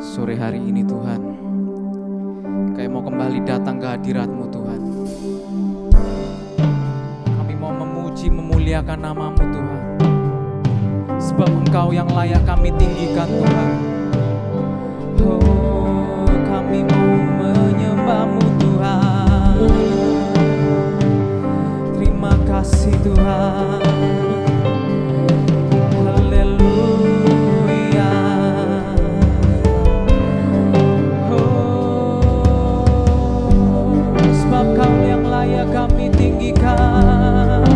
Sore hari ini Tuhan, kami mau kembali datang ke hadirat-Mu Tuhan. Kami mau memuji, memuliakan nama-Mu Tuhan, sebab Engkau yang layak kami tinggikan Tuhan. Oh, kami mau menyembah-Mu Tuhan. Terima kasih Tuhan. Kami tinggikan.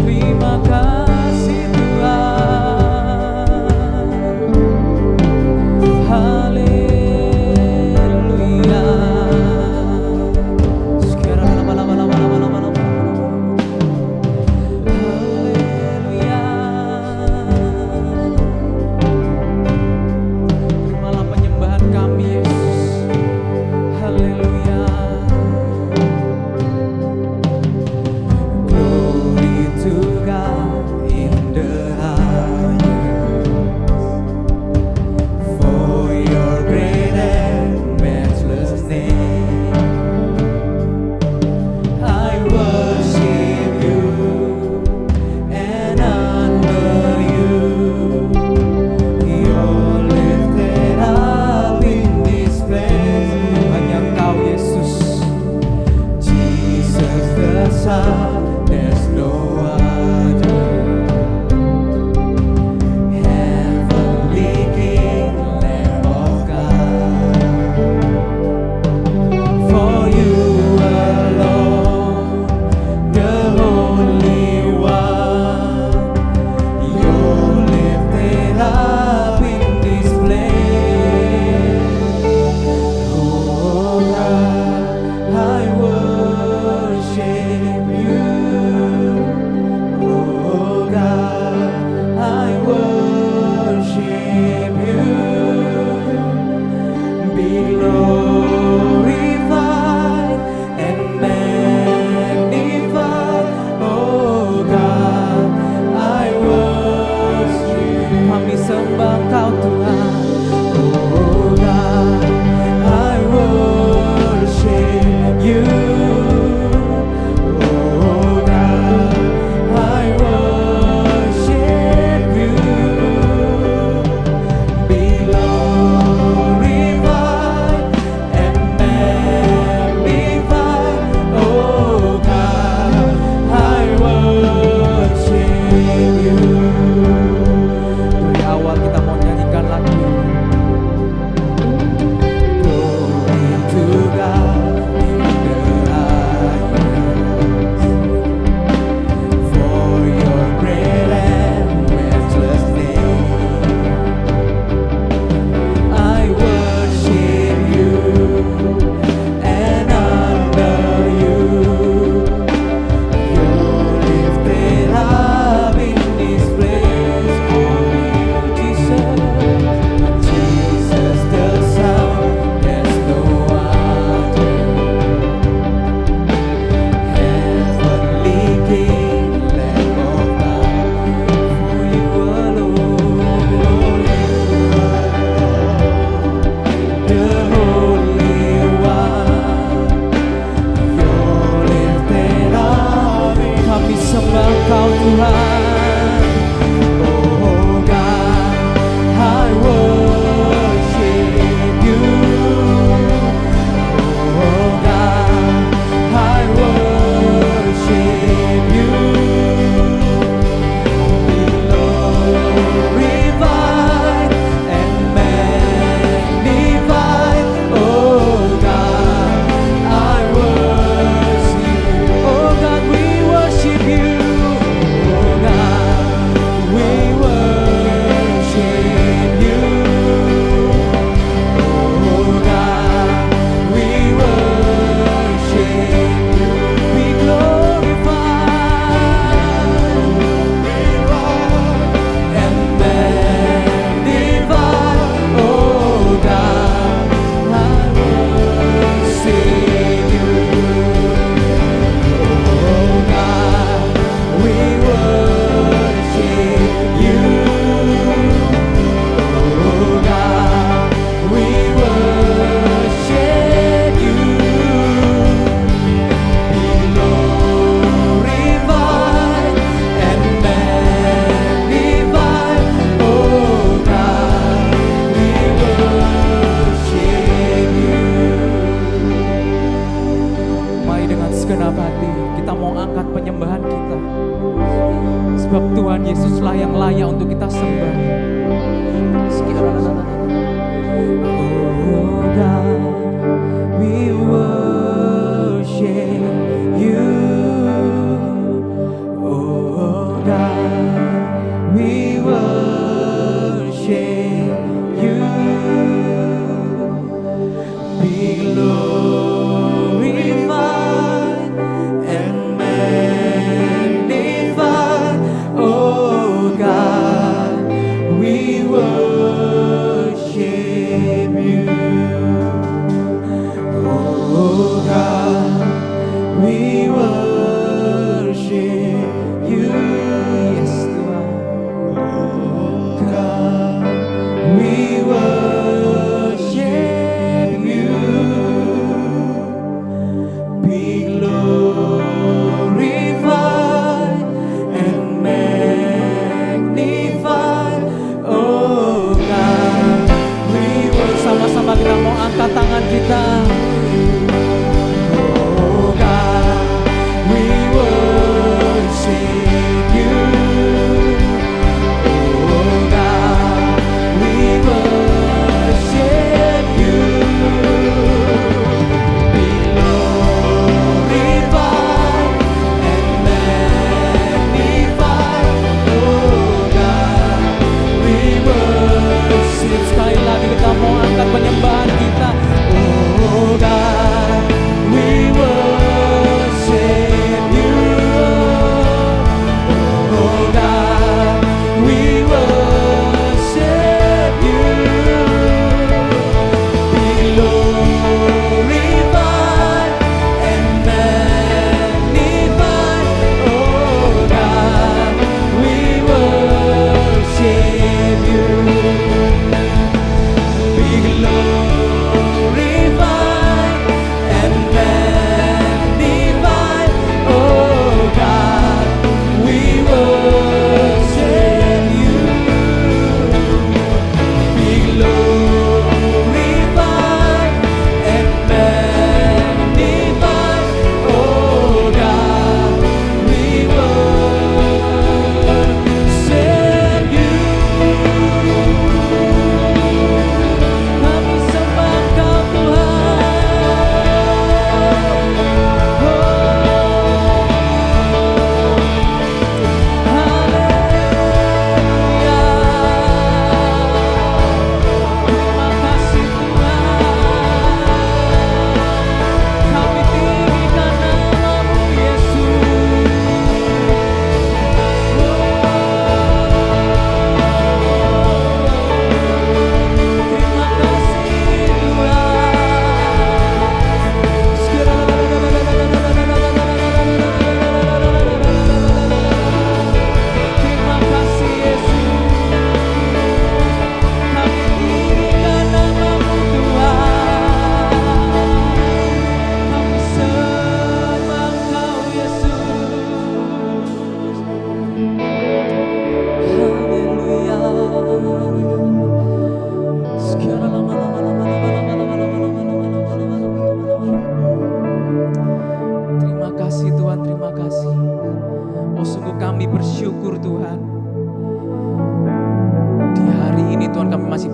Terima kasih Tuhan.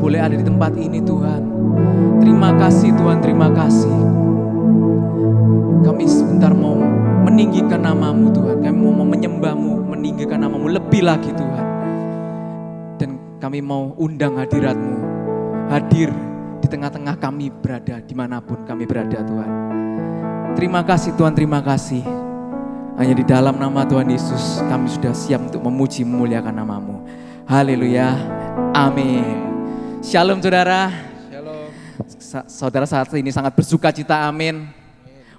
boleh ada di tempat ini Tuhan. Terima kasih Tuhan, terima kasih. Kami sebentar mau meninggikan nama-Mu Tuhan. Kami mau menyembah-Mu, meninggikan nama-Mu lebih lagi Tuhan. Dan kami mau undang hadirat-Mu, hadir di tengah-tengah kami berada, dimanapun kami berada Tuhan. Terima kasih Tuhan, terima kasih. Hanya di dalam nama Tuhan Yesus kami sudah siap untuk memuji, memuliakan nama-Mu. Haleluya, amin. Shalom saudara. Shalom. Saudara saat ini sangat bersuka cita, amin.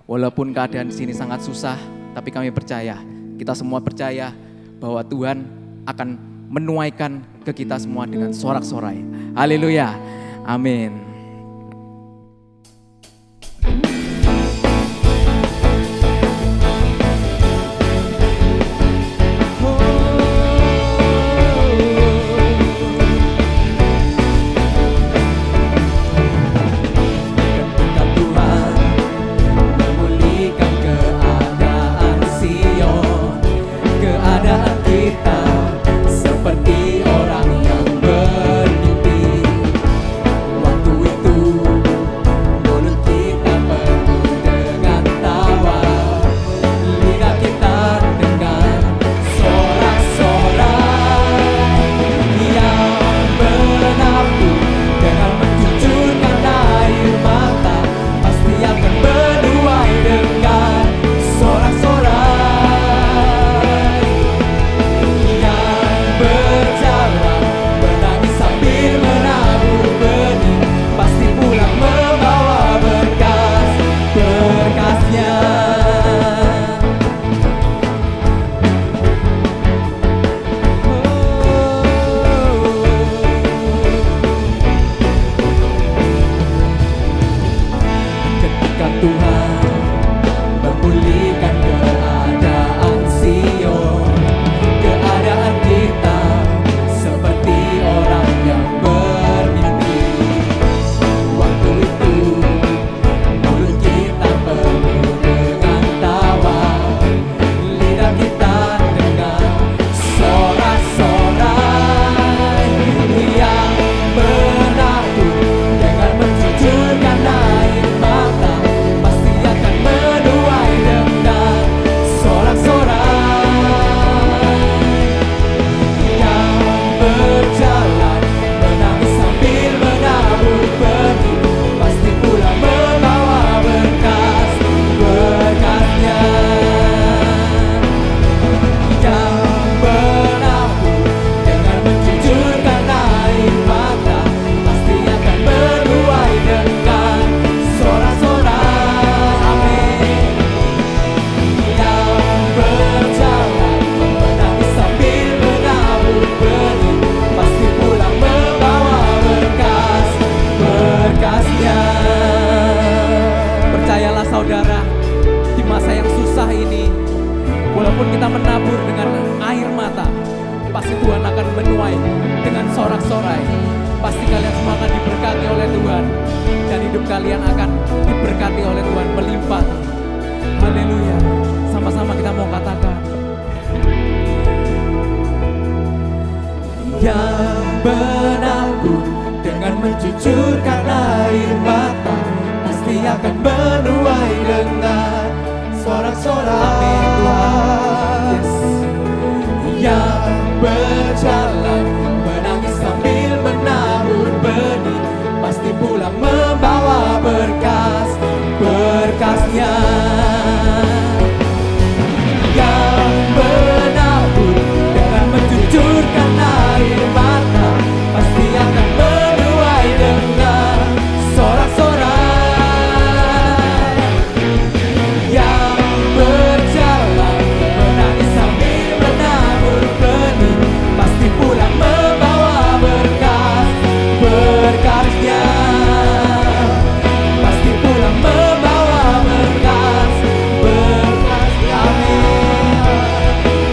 Walaupun keadaan di sini sangat susah, tapi kami percaya, kita semua percaya bahwa Tuhan akan menuaikan ke kita semua dengan sorak-sorai. Haleluya, amin. Seperti orang yang bermimpi, waktu berkasnya. Percayalah saudara, di masa yang susah ini, walaupun kita menabur dengan air mata, pasti Tuhan akan menuai dengan sorak-sorai. Pasti kalian semua akan diberkati oleh Tuhan, dan hidup kalian akan diberkati oleh Tuhan melimpah. Haleluya. Sama-sama kita mau katakan, yang menabur dengan mencucurkan air mata pasti akan menuai dengan sorak-sorai. Yes. Yang berjalan menangis sambil menabur benih pasti pulang membawa berkasnya. Yang menabur dengan mencucurkan air mata pasti akan menuai dengan sorak-sorai. Yang berjalan menangis sambil menabur benih pasti pulang membawa berkasnya. Pasti pulang membawa berkasnya.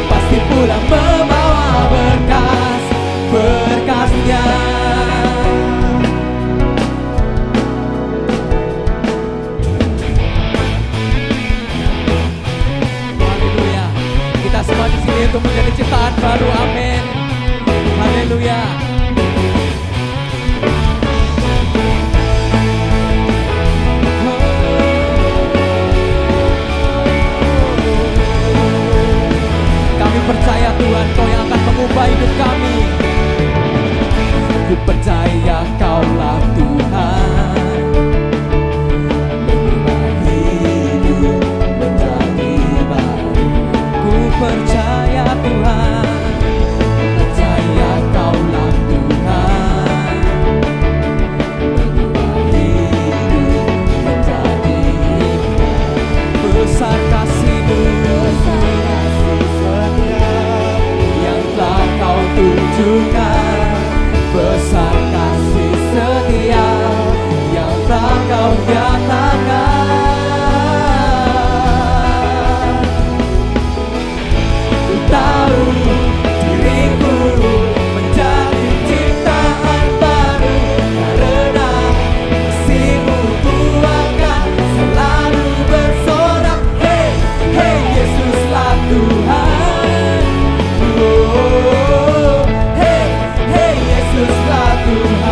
Pasti pulang membawa berkasnya. Haleluya. Kita semua di sini untuk menjadi ciptaan baru. Amin. Haleluya. Kami percaya Tuhan, Kau yang akan mengubah hidup kami. Ku percaya Kaulah Tuhan, mengubah hidup menjadi baru. Ku percaya Tuhan, percaya Kaulah Tuhan, mengubah hidup menjadi baru. Besar kasih-Mu yang telah Kau tunjukkan, besar kasih setia yang telah Kau nyatakan. Ku tahu diriku menjadi ciptaan baru, karena kasih-Mu ku akan selalu bersorak. Hey, hey, Yesuslah Tuhan. Oh, hey, hey, Yesuslah Tuhan.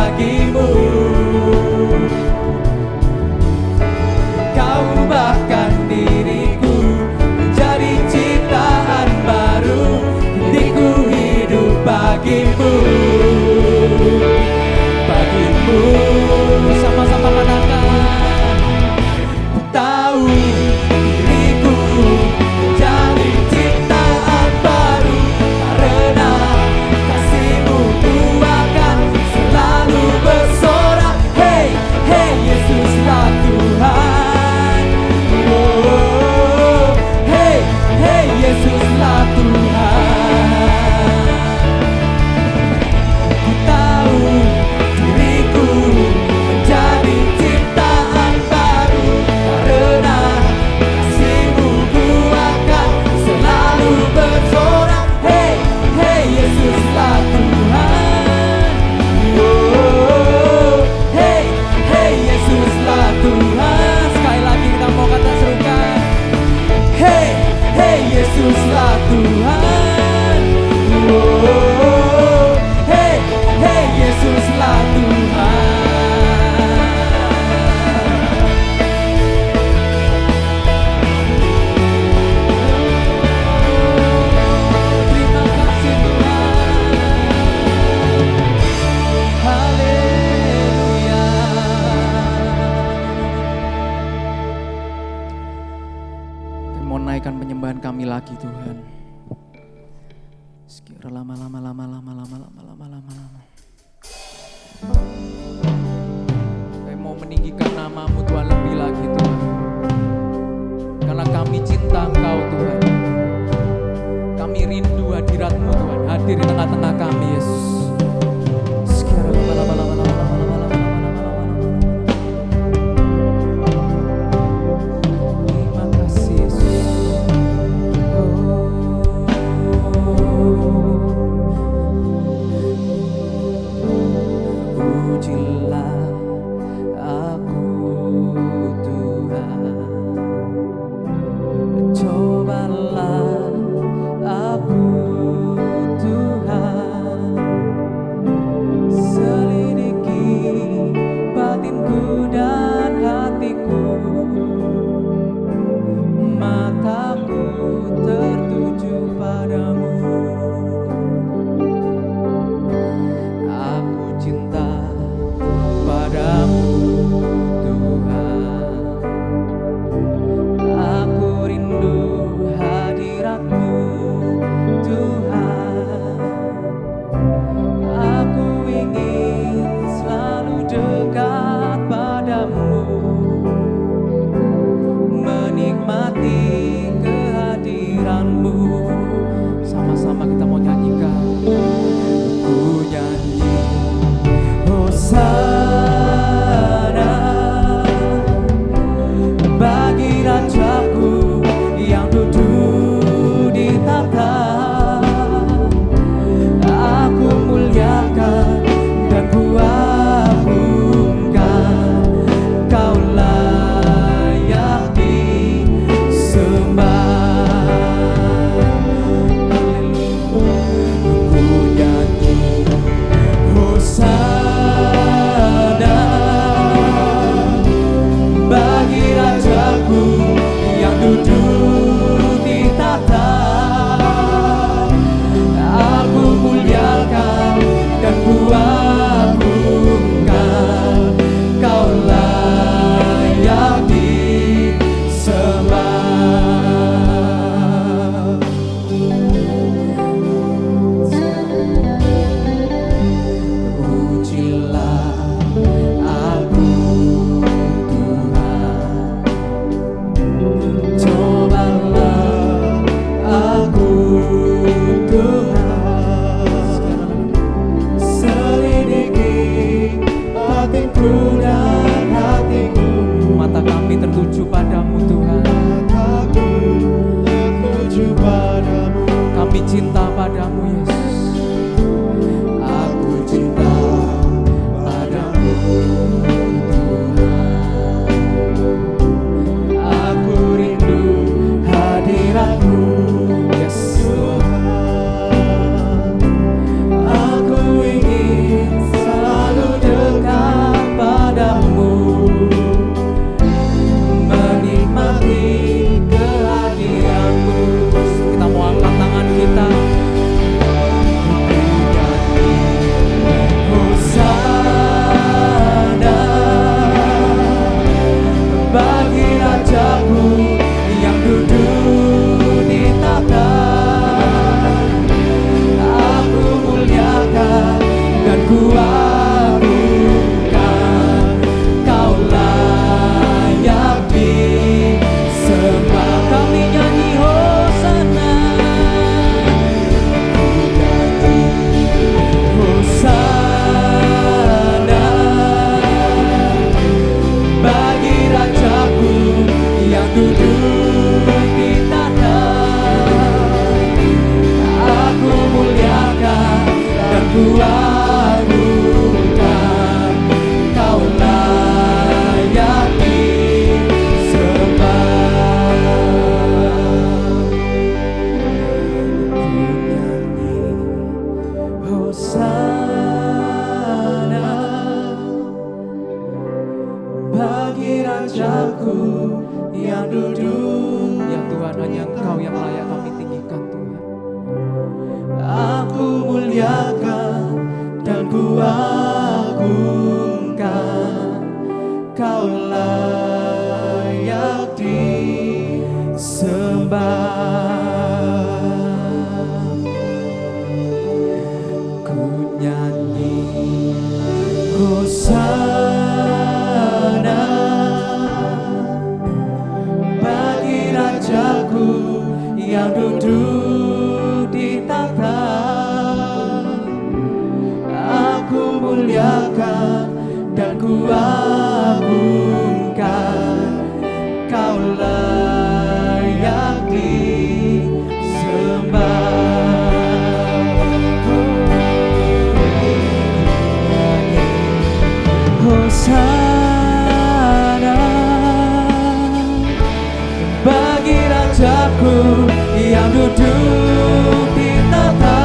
bagimu. Kau ubahkan diriku menjadi ciptaan baru, hatiku hidup bagimu. Bagimu sama-sama katakan, ku tahu diriku menjadi ciptaan baru, karena kasih-Mu ku akan selalu bersorak. Hey, hey, Yesuslah Tuhan. Oh, hey, hey, Yesuslah Tuhan. Ku tahu diriku menjadi ciptaan baru, karena kasih-Mu ku akan selalu bersorak. Hey, hey, Yesuslah Tuhan. Oh, hey, hey, Yesuslah Tuhan. Sekali lagi kita mau kata serukan. Hey, hey, Yesuslah Tuhan. Oh, hey, hey, Yesuslah Tuhan. Terima kasih Tuhan. Haleluya. Kami mau naikkan penyembahan kami lagi Tuhan. Sekira lama. Kami mau meninggikan nama-Mu Tuhan lebih lagi Tuhan. Karena kami cinta Engkau Tuhan. Kami rindu hadirat-Mu Tuhan. Hadir di tengah-tengah kami Yesus. Sekira lama. Terima kasih Yesus. Oh. ku agungkan. Kau layak disembah. Kami nyanyi Hosana, Hosana bagi Rajaku yang duduk di tanah. Aku muliakan dan ku agungkan. Kau layak disembah. Ku nyanyi Hosana bagi Rajaku yang duduk. Ya Tuhan, hanya Engkau yang layak kami tinggikan Tuhan. Aku muliakan dan ku agungkan. Kau layak disembah. Ku nyanyi Hosana bagi Rajaku yang duduk di tahta. Aku muliakan dan ku agungkan. Kau layak disembah. Hosana bagi Rajaku yang duduk di tahta.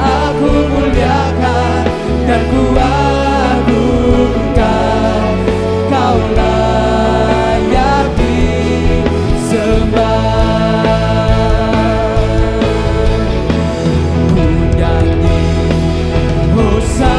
Aku muliakan dan ku agungkan. Kau layak disembah. Ku nyanyi Hosana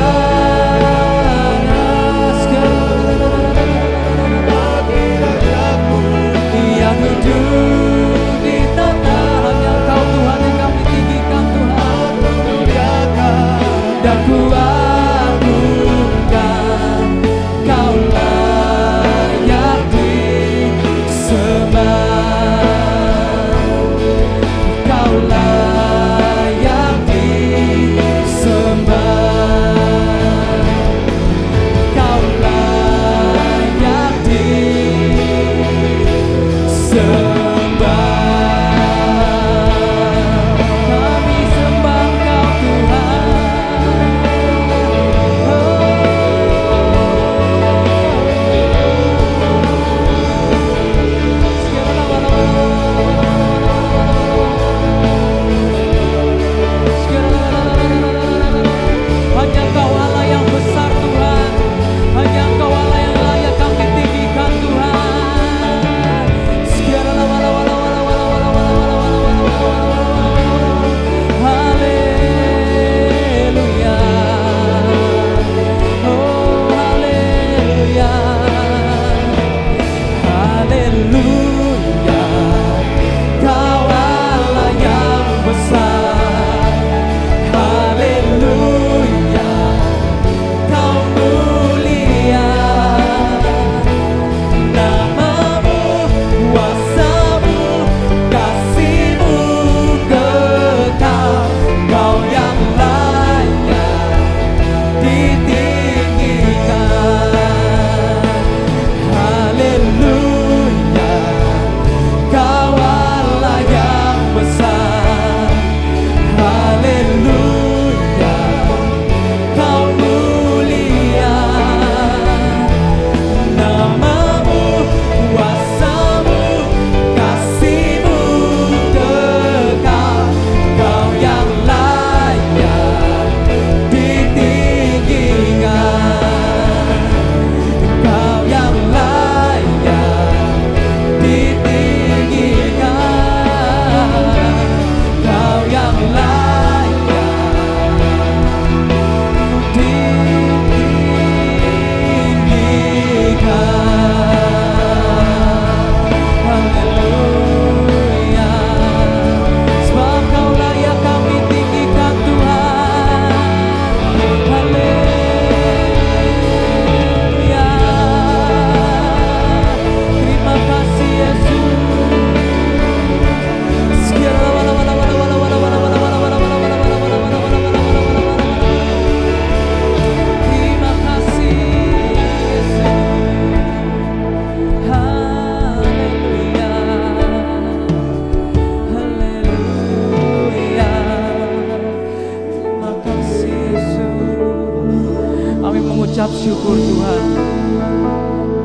mengucap syukur Tuhan.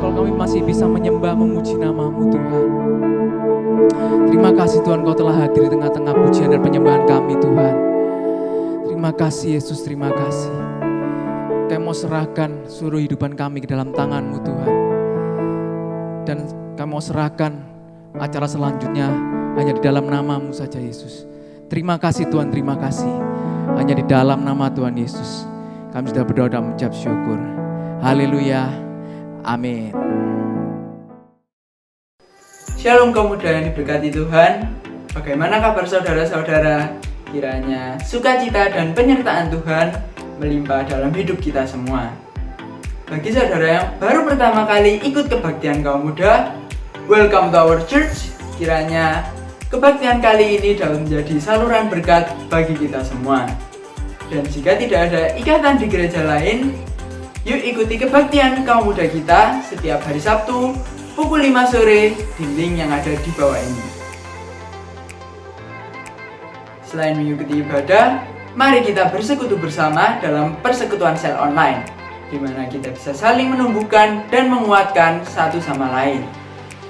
Kalau kami masih bisa menyembah, memuji nama-Mu Tuhan. Terima kasih Tuhan, Kau telah hadir di tengah-tengah pujian dan penyembahan kami Tuhan. Terima kasih Yesus, terima kasih. Kami mau serahkan seluruh hidupan kami ke dalam tangan-Mu Tuhan. Dan kami mau serahkan acara selanjutnya hanya di dalam nama-Mu saja Yesus. Terima kasih Tuhan, terima kasih. Hanya di dalam nama Tuhan Yesus kami sudah berdoa dan mengucap syukur. Haleluya, amin. Shalom kaum muda yang diberkati Tuhan. Bagaimana kabar saudara-saudara? Kiranya sukacita dan penyertaan Tuhan melimpah dalam hidup kita semua. Bagi saudara yang baru pertama kali ikut kebaktian kaum muda, welcome to our church. Kiranya kebaktian kali ini dapat menjadi saluran berkat bagi kita semua. Dan jika tidak ada ikatan di gereja lain, yuk ikuti kebaktian kaum muda kita setiap hari Sabtu pukul 5 sore di link yang ada di bawah ini. Selain mengikuti ibadah, mari kita bersekutu bersama dalam persekutuan sel online, di mana kita bisa saling menumbuhkan dan menguatkan satu sama lain.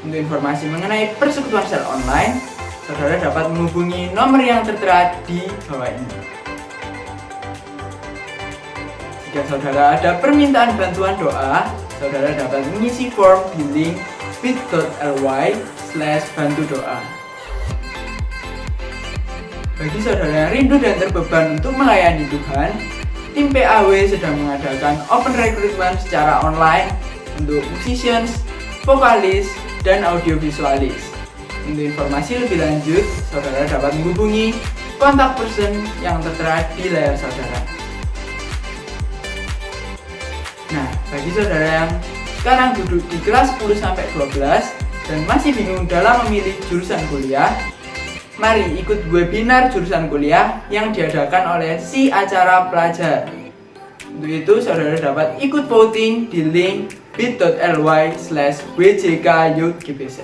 Untuk informasi mengenai persekutuan sel online, saudara dapat menghubungi nomor yang tertera di bawah ini. Jika saudara ada permintaan bantuan doa, saudara dapat mengisi form di link bit.ly/bantudoa. Bagi saudara yang rindu dan terbeban untuk melayani Tuhan, tim PAW sedang mengadakan open recruitment secara online untuk musicians, vokalis, dan audiovisualis. Untuk informasi lebih lanjut, saudara dapat menghubungi kontak person yang tertera di layar saudara. Nah, bagi saudara yang sekarang duduk di kelas 10-12 dan masih bingung dalam memilih jurusan kuliah, mari ikut webinar jurusan kuliah yang diadakan oleh si acara pelajar. Untuk itu, saudara dapat ikut voting di link bit.ly/wjkyouthgbz.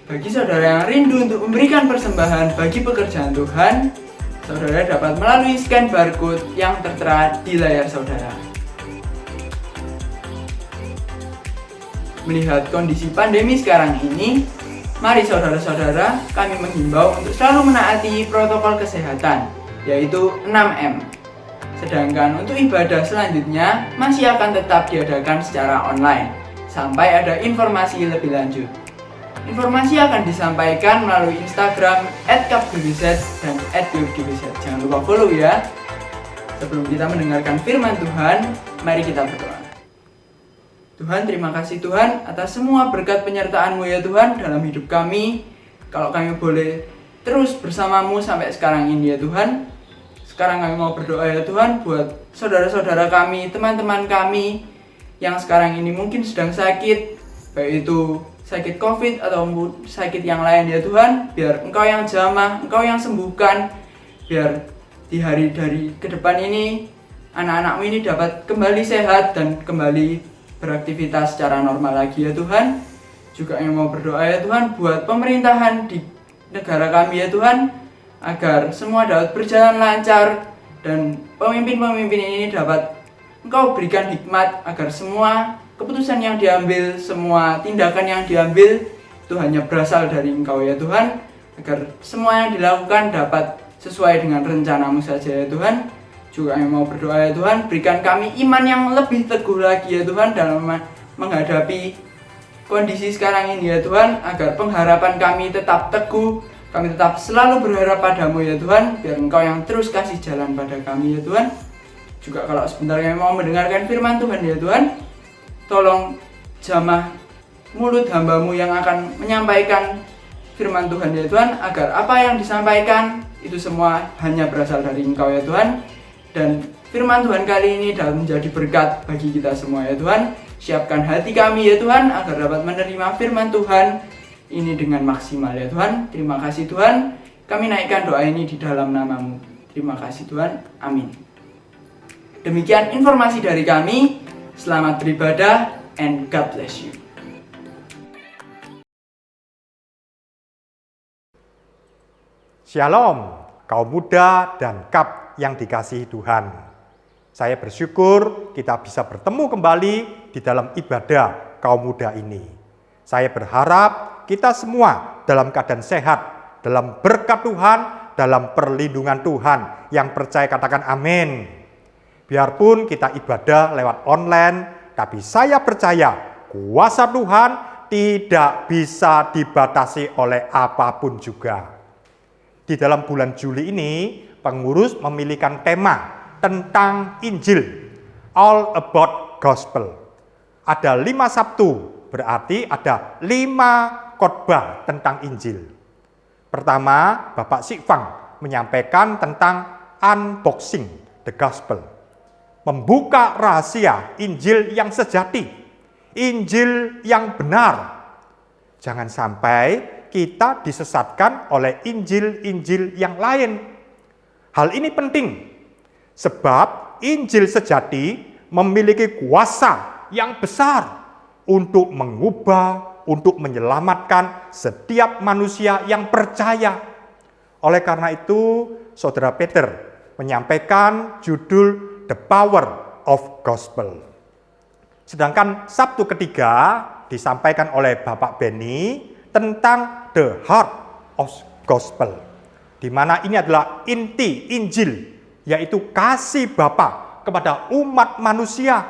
Bagi saudara yang rindu untuk memberikan persembahan bagi pekerjaan Tuhan, saudara dapat melalui scan barcode yang tertera di layar saudara. Melihat kondisi pandemi sekarang ini, mari saudara-saudara kami menghimbau untuk selalu menaati protokol kesehatan, yaitu 6M. Sedangkan untuk ibadah selanjutnya masih akan tetap diadakan secara online, sampai ada informasi lebih lanjut. Informasi akan disampaikan melalui Instagram @kapgbz dan @youthgbz. Jangan lupa follow ya. Sebelum kita mendengarkan firman Tuhan, mari kita berdoa. Tuhan, terima kasih Tuhan atas semua berkat penyertaan-Mu ya Tuhan dalam hidup kami. Kalau kami boleh terus bersama-Mu sampai sekarang ini ya Tuhan. Sekarang kami mau berdoa ya Tuhan buat saudara-saudara kami, teman-teman kami yang sekarang ini mungkin sedang sakit, baik itu sakit COVID atau sakit yang lain ya Tuhan. Biar Engkau yang jamah, Engkau yang sembuhkan. Biar di hari dari ke depan ini anak-anak-Mu ini dapat kembali sehat dan kembali beraktivitas secara normal lagi ya Tuhan. Juga yang mau berdoa ya Tuhan buat pemerintahan di negara kami ya Tuhan, agar semua dapat berjalan lancar dan pemimpin-pemimpin ini dapat Engkau berikan hikmat agar semua keputusan yang diambil, semua tindakan yang diambil itu hanya berasal dari Engkau ya Tuhan, agar semua yang dilakukan dapat sesuai dengan rencana-Mu saja ya Tuhan. Juga yang mau berdoa ya Tuhan, berikan kami iman yang lebih teguh lagi ya Tuhan dalam menghadapi kondisi sekarang ini ya Tuhan, agar pengharapan kami tetap teguh, kami tetap selalu berharap padamu ya Tuhan, biar Engkau yang terus kasih jalan pada kami ya Tuhan. Juga kalau sebentar kami mau mendengarkan firman Tuhan ya Tuhan, tolong jamah mulut hamba-Mu yang akan menyampaikan firman Tuhan ya Tuhan, agar apa yang disampaikan itu semua hanya berasal dari Engkau ya Tuhan. Dan firman Tuhan kali ini dapat menjadi berkat bagi kita semua ya Tuhan. Siapkan hati kami ya Tuhan, agar dapat menerima firman Tuhan ini dengan maksimal ya Tuhan. Terima kasih Tuhan, kami naikkan doa ini di dalam nama-Mu. Terima kasih Tuhan, amin. Demikian informasi dari kami. Selamat beribadah and God bless you. Shalom, kaum muda dan Kap yang dikasihi Tuhan, saya bersyukur kita bisa bertemu kembali di dalam ibadah kaum muda ini. Saya berharap kita semua dalam keadaan sehat, dalam berkat Tuhan, dalam perlindungan Tuhan. Yang percaya katakan amin. Biarpun kita ibadah lewat online, tapi saya percaya kuasa Tuhan tidak bisa dibatasi oleh apapun juga. Di dalam bulan Juli ini, pengurus memilihkan tema tentang Injil, all about gospel. Ada 5 Sabtu, berarti ada 5 khotbah tentang Injil. Pertama, Bapak Sikfang menyampaikan tentang unboxing the gospel. Membuka rahasia Injil yang sejati, Injil yang benar. Jangan sampai kita disesatkan oleh Injil-Injil yang lain. Hal ini penting, sebab Injil sejati memiliki kuasa yang besar untuk mengubah, untuk menyelamatkan setiap manusia yang percaya. Oleh karena itu, Saudara Peter menyampaikan judul The Power of Gospel. Sedangkan Sabtu ketiga disampaikan oleh Bapak Benny tentang The Heart of Gospel, di mana ini adalah inti Injil, yaitu kasih Bapa kepada umat manusia.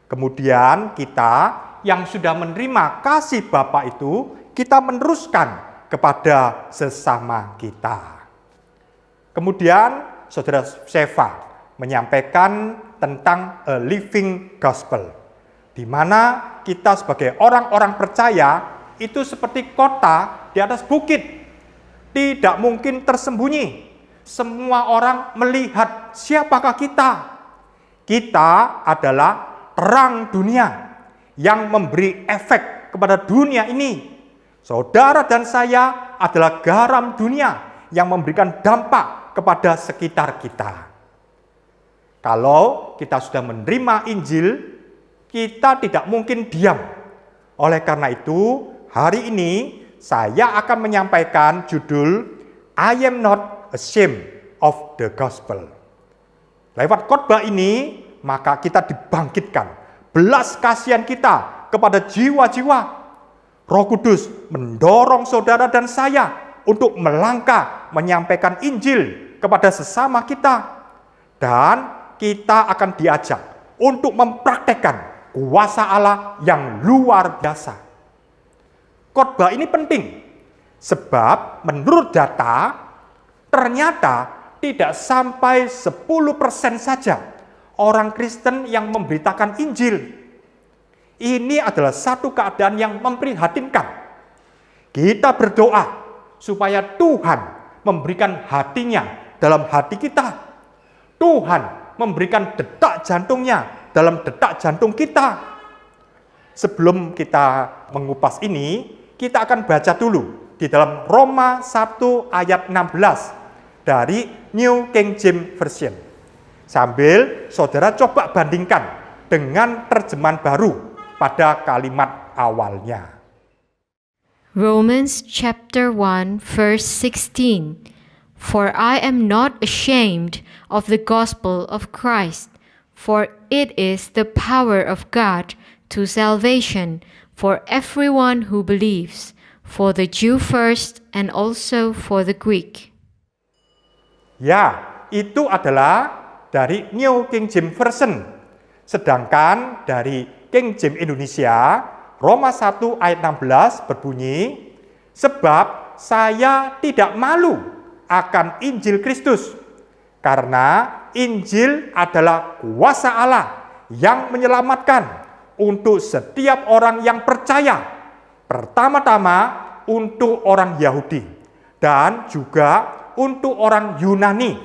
Kemudian kita yang sudah menerima kasih Bapa itu, kita meneruskan kepada sesama kita. Kemudian Saudara Seva menyampaikan tentang a living gospel, di mana kita sebagai orang-orang percaya itu seperti kota di atas bukit, tidak mungkin tersembunyi. Semua orang melihat siapakah kita. Kita adalah terang dunia yang memberi efek kepada dunia ini. Saudara dan saya adalah garam dunia yang memberikan dampak kepada sekitar kita. Kalau kita sudah menerima Injil, kita tidak mungkin diam. Oleh karena itu, hari ini saya akan menyampaikan judul I am not ashamed of the gospel. Lewat khotbah ini, maka kita dibangkitkan belas kasihan kita kepada jiwa-jiwa. Roh Kudus mendorong saudara dan saya untuk melangkah menyampaikan Injil kepada sesama kita. Dan kita akan diajak untuk mempraktekkan kuasa Allah yang luar biasa. Khotbah ini penting, sebab menurut data, ternyata tidak sampai 10% saja orang Kristen yang memberitakan Injil. Ini adalah satu keadaan yang memprihatinkan. Kita berdoa supaya Tuhan memberikan hatinya dalam hati kita. Tuhan memberikan detak jantungnya dalam detak jantung kita. Sebelum kita mengupas ini, kita akan baca dulu di dalam Roma 1 ayat 16 dari New King James Version. Sambil saudara coba bandingkan dengan terjemahan baru pada kalimat awalnya. Romans chapter 1 verse 16. For I am not ashamed of the gospel of Christ, for it is the power of God to salvation for everyone who believes, for the Jew first and also for the Greek. Ya, itu adalah dari New King James Version. Sedangkan dari King James Indonesia, Roma 1 ayat 16 berbunyi, sebab saya tidak malu akan Injil Kristus, karena Injil adalah kuasa Allah yang menyelamatkan untuk setiap orang yang percaya, pertama-tama untuk orang Yahudi dan juga untuk orang Yunani.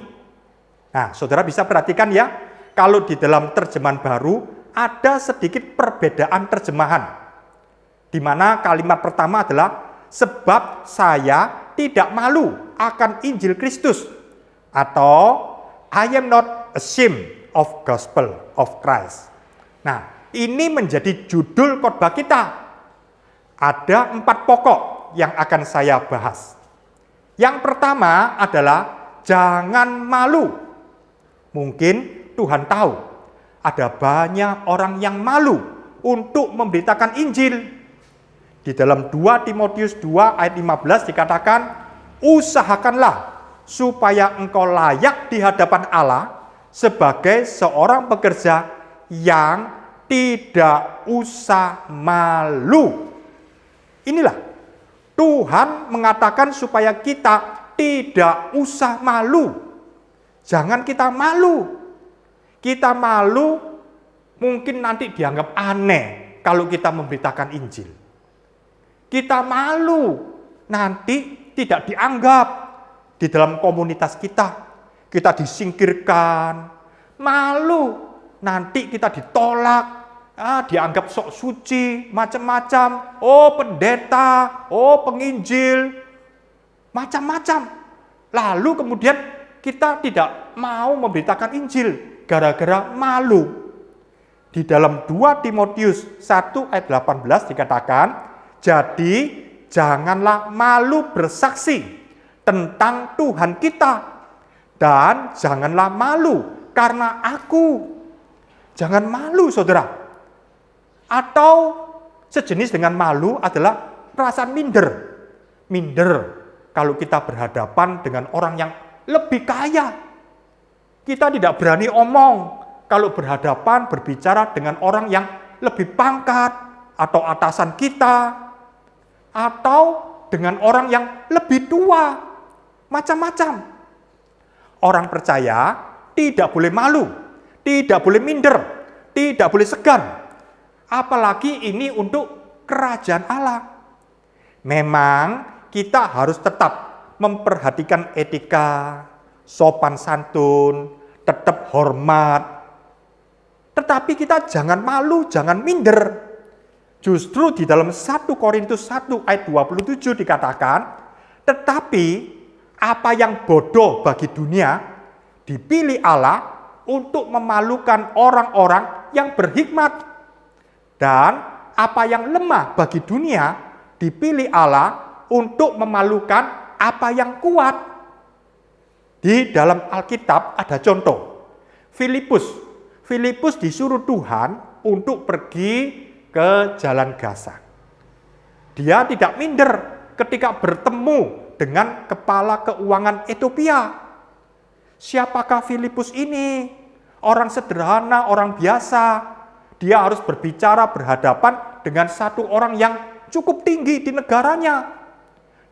Nah, saudara bisa perhatikan ya, kalau di dalam terjemahan baru ada sedikit perbedaan terjemahan, di mana kalimat pertama adalah sebab saya tidak malu akan Injil Kristus, atau I am not ashamed of gospel of Christ. Nah, ini menjadi judul khotbah kita. Ada 4 pokok yang akan saya bahas. Yang pertama adalah jangan malu Mungkin Tuhan tahu ada banyak orang yang malu untuk memberitakan Injil. Di dalam 2 Timotius 2 ayat 15 dikatakan, usahakanlah supaya engkau layak di hadapan Allah sebagai seorang pekerja yang tidak usah malu. Inilah Tuhan mengatakan supaya kita tidak usah malu. Jangan kita malu. Kita malu mungkin nanti dianggap aneh kalau kita memberitakan Injil. Kita malu nanti tidak dianggap di dalam komunitas kita. Kita disingkirkan. Malu nanti kita ditolak. Dianggap sok suci, macam-macam. Oh pendeta, oh penginjil, macam-macam. Lalu kemudian kita tidak mau memberitakan Injil gara-gara malu. Di dalam 2 Timotius 1 ayat 18 dikatakan, jadi janganlah malu bersaksi tentang Tuhan kita, dan janganlah malu karena aku. Jangan malu, saudara. Atau sejenis dengan malu adalah perasaan minder. Minder kalau kita berhadapan dengan orang yang lebih kaya. Kita tidak berani omong kalau berhadapan berbicara dengan orang yang lebih pangkat atau atasan kita, atau dengan orang yang lebih tua, macam-macam. Orang percaya tidak boleh malu, tidak boleh minder, tidak boleh segan. Apalagi ini untuk kerajaan Allah. Memang kita harus tetap memperhatikan etika, sopan santun, tetap hormat. Tetapi kita jangan malu, jangan minder. Justru di dalam 1 Korintus 1 ayat 27 dikatakan, tetapi apa yang bodoh bagi dunia dipilih Allah untuk memalukan orang-orang yang berhikmat. Dan apa yang lemah bagi dunia dipilih Allah untuk memalukan apa yang kuat. Di dalam Alkitab ada contoh. Filipus disuruh Tuhan untuk pergi ke Jalan Gaza. Dia tidak minder ketika bertemu dengan kepala keuangan Ethiopia. Siapakah Filipus ini? Orang sederhana, orang biasa. Dia harus berbicara berhadapan dengan satu orang yang cukup tinggi di negaranya.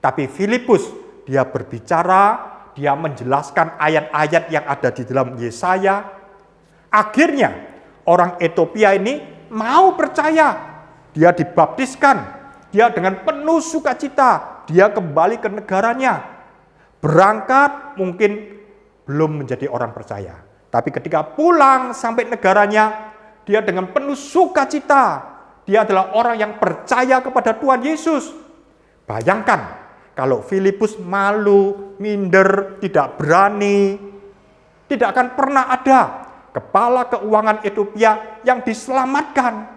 Tapi Filipus, dia berbicara, dia menjelaskan ayat-ayat yang ada di dalam Yesaya. Akhirnya, orang Ethiopia ini mau percaya. Dia dibaptiskan. Dia dengan penuh sukacita, dia kembali ke negaranya. Berangkat mungkin belum menjadi orang percaya. Tapi ketika pulang sampai negaranya, dia dengan penuh sukacita. Dia adalah orang yang percaya kepada Tuhan Yesus. Bayangkan kalau Filipus malu, minder, tidak berani, tidak akan pernah ada kepala keuangan Ethiopia yang diselamatkan.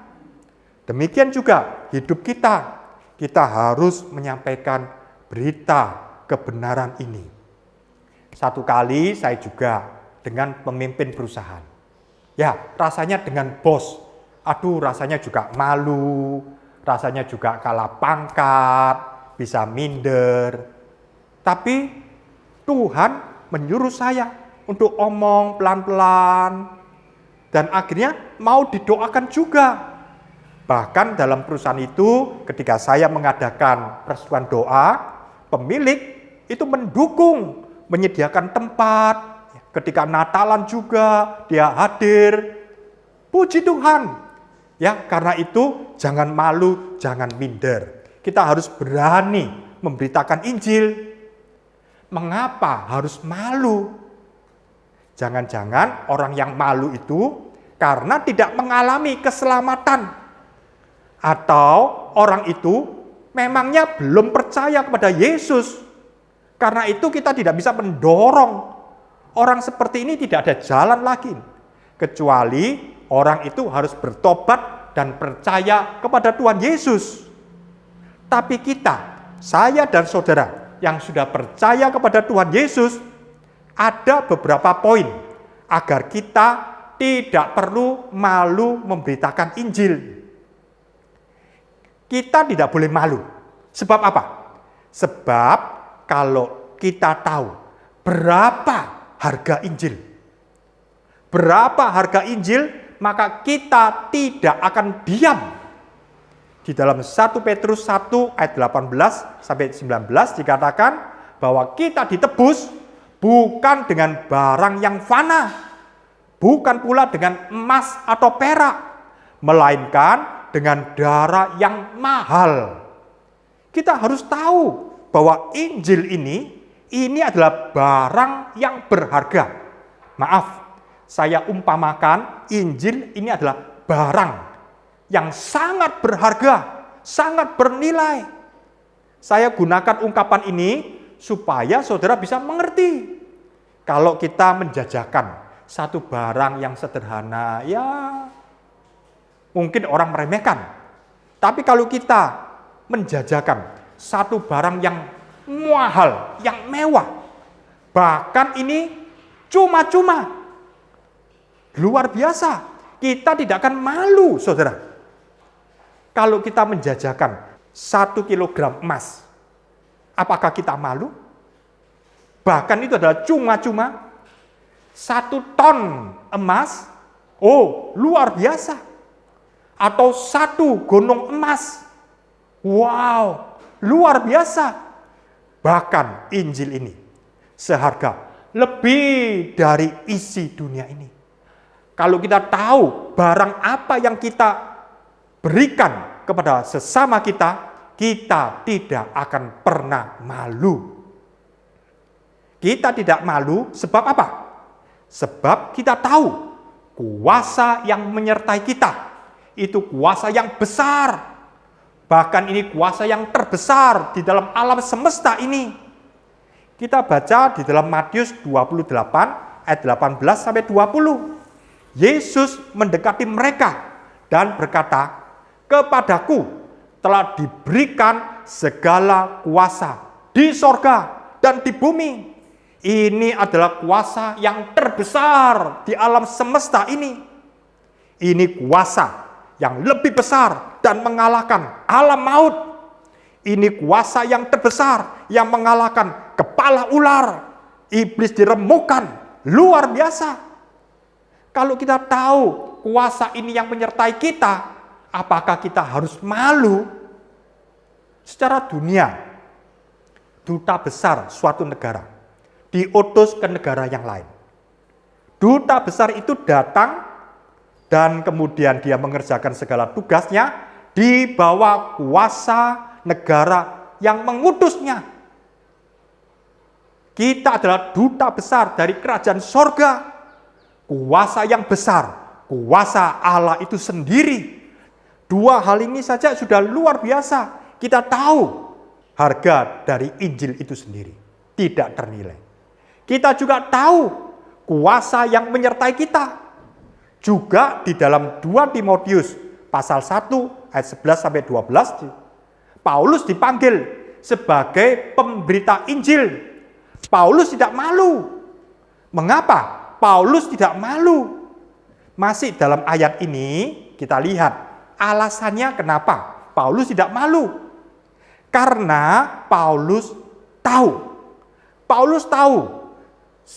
Demikian juga hidup kita. Kita harus menyampaikan berita kebenaran ini. Satu kali saya juga dengan pemimpin perusahaan. Ya, rasanya dengan bos, aduh rasanya juga malu, rasanya juga kalah pangkat, bisa minder. Tapi Tuhan menyuruh saya untuk omong pelan-pelan, dan akhirnya mau didoakan juga. Bahkan dalam perusahaan itu ketika saya mengadakan persetujuan doa, pemilik itu mendukung, menyediakan tempat. Ketika Natalan juga dia hadir. Puji Tuhan. Ya, karena itu jangan malu, jangan minder. Kita harus berani memberitakan Injil. Mengapa harus malu? Jangan-jangan orang yang malu itu karena tidak mengalami keselamatan. Atau orang itu memangnya belum percaya kepada Yesus. Karena itu kita tidak bisa mendorong. Orang seperti ini tidak ada jalan lagi. Kecuali orang itu harus bertobat dan percaya kepada Tuhan Yesus. Tapi kita, saya dan saudara yang sudah percaya kepada Tuhan Yesus, ada beberapa poin, agar kita tidak perlu malu memberitakan Injil. Kita tidak boleh malu. Sebab apa? Sebab kalau kita tahu berapa harga Injil, maka kita tidak akan diam. Di dalam 1 Petrus 1 ayat 18 sampai 19 dikatakan bahwa kita ditebus bukan dengan barang yang fana, bukan pula dengan emas atau perak, melainkan dengan darah yang mahal. Kita harus tahu bahwa Injil ini adalah barang yang berharga. Maaf, saya umpamakan Injil ini adalah barang yang sangat berharga, sangat bernilai. Saya gunakan ungkapan ini supaya saudara bisa mengerti. Kalau kita menjajakan satu barang yang sederhana, ya mungkin orang meremehkan. Tapi kalau kita menjajakan satu barang yang mahal, yang mewah, bahkan ini cuma-cuma, luar biasa, kita tidak akan malu, saudara. Kalau kita menjajakan 1 kilogram emas, apakah kita malu? Bahkan itu adalah cuma-cuma 1 ton emas, oh luar biasa. Atau 1 gonong emas, wow luar biasa. Bahkan Injil ini seharga lebih dari isi dunia ini. Kalau kita tahu barang apa yang kita berikan kepada sesama kita, kita tidak akan pernah malu. Kita tidak malu sebab apa? Sebab kita tahu kuasa yang menyertai kita itu kuasa yang besar. Bahkan ini kuasa yang terbesar di dalam alam semesta ini. Kita baca di dalam Matius 28 ayat 18 sampai 20. Yesus mendekati mereka dan berkata, "Kepadaku telah diberikan segala kuasa di sorga dan di bumi." Ini adalah kuasa yang terbesar di alam semesta ini. Ini kuasa yang lebih besar dan mengalahkan alam maut. Ini kuasa yang terbesar yang mengalahkan kepala ular. Iblis diremukkan, luar biasa. Kalau kita tahu kuasa ini yang menyertai kita, apakah kita harus malu? Secara dunia, duta besar suatu negara diutus ke negara yang lain. Duta besar itu datang dan kemudian dia mengerjakan segala tugasnya di bawah kuasa negara yang mengutusnya. Kita adalah duta besar dari kerajaan sorga. Kuasa yang besar, kuasa Allah itu sendiri. Dua hal ini saja sudah luar biasa. Kita tahu harga dari Injil itu sendiri tidak ternilai. Kita juga tahu kuasa yang menyertai kita. Juga di dalam 2 Timotius pasal 1 ayat 11 sampai 12, Paulus dipanggil sebagai pemberita Injil. Paulus tidak malu. Mengapa Paulus tidak malu? Masih dalam ayat ini kita lihat alasannya kenapa Paulus tidak malu. Karena Paulus tahu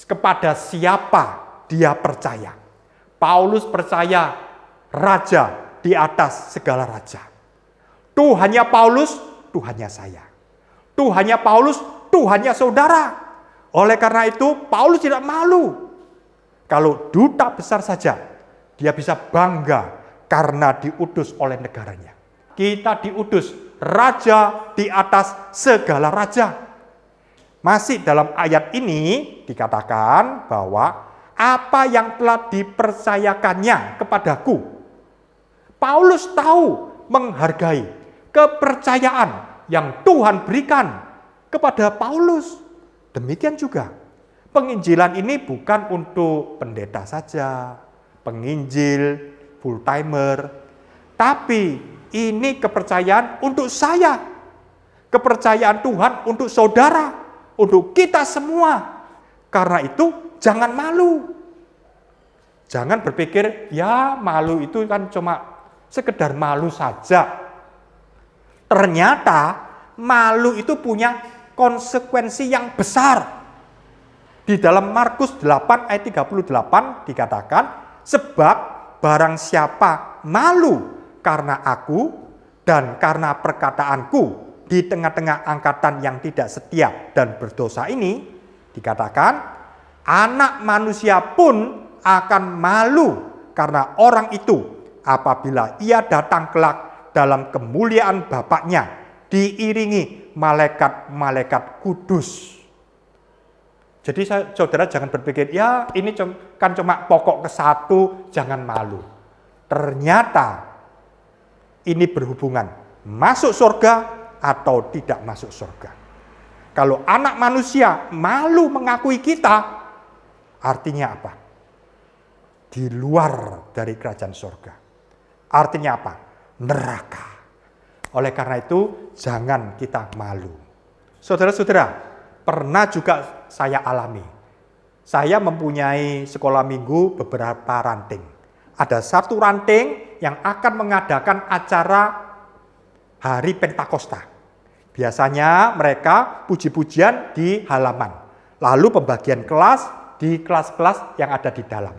kepada siapa dia percaya. Paulus percaya raja di atas segala raja. Tuhannya Paulus, Tuhannya saya. Tuhannya Paulus, Tuhannya saudara. Oleh karena itu Paulus tidak malu. Kalau duta besar saja, dia bisa bangga karena diutus oleh negaranya. Kita diutus raja di atas segala raja. Masih dalam ayat ini dikatakan bahwa apa yang telah dipercayakannya kepadaku. Paulus tahu menghargai kepercayaan yang Tuhan berikan kepada Paulus. Demikian juga penginjilan ini bukan untuk pendeta saja, penginjil, full timer, tapi ini kepercayaan untuk saya. Kepercayaan Tuhan untuk saudara, untuk kita semua. Karena itu jangan malu. Jangan berpikir, ya malu itu kan cuma sekedar malu saja. Ternyata malu itu punya konsekuensi yang besar. Di dalam Markus 8 ayat 38 dikatakan, sebab barang siapa malu karena aku dan karena perkataanku di tengah-tengah angkatan yang tidak setia dan berdosa ini, dikatakan anak manusia pun akan malu karena orang itu apabila ia datang kelak dalam kemuliaan Bapaknya diiringi malaikat-malaikat kudus. Jadi saudara jangan berpikir, ya ini kan cuma pokok ke-1, jangan malu. Ternyata ini berhubungan masuk surga atau tidak masuk surga. Kalau anak manusia malu mengakui kita, artinya apa? Di luar dari kerajaan surga. Artinya apa? Neraka. Oleh karena itu, jangan kita malu. Saudara-saudara, pernah juga saya alami. Saya mempunyai sekolah minggu beberapa ranting. Ada satu ranting yang akan mengadakan acara Hari Pentakosta. Biasanya mereka puji-pujian di halaman. Lalu pembagian kelas di kelas-kelas yang ada di dalam.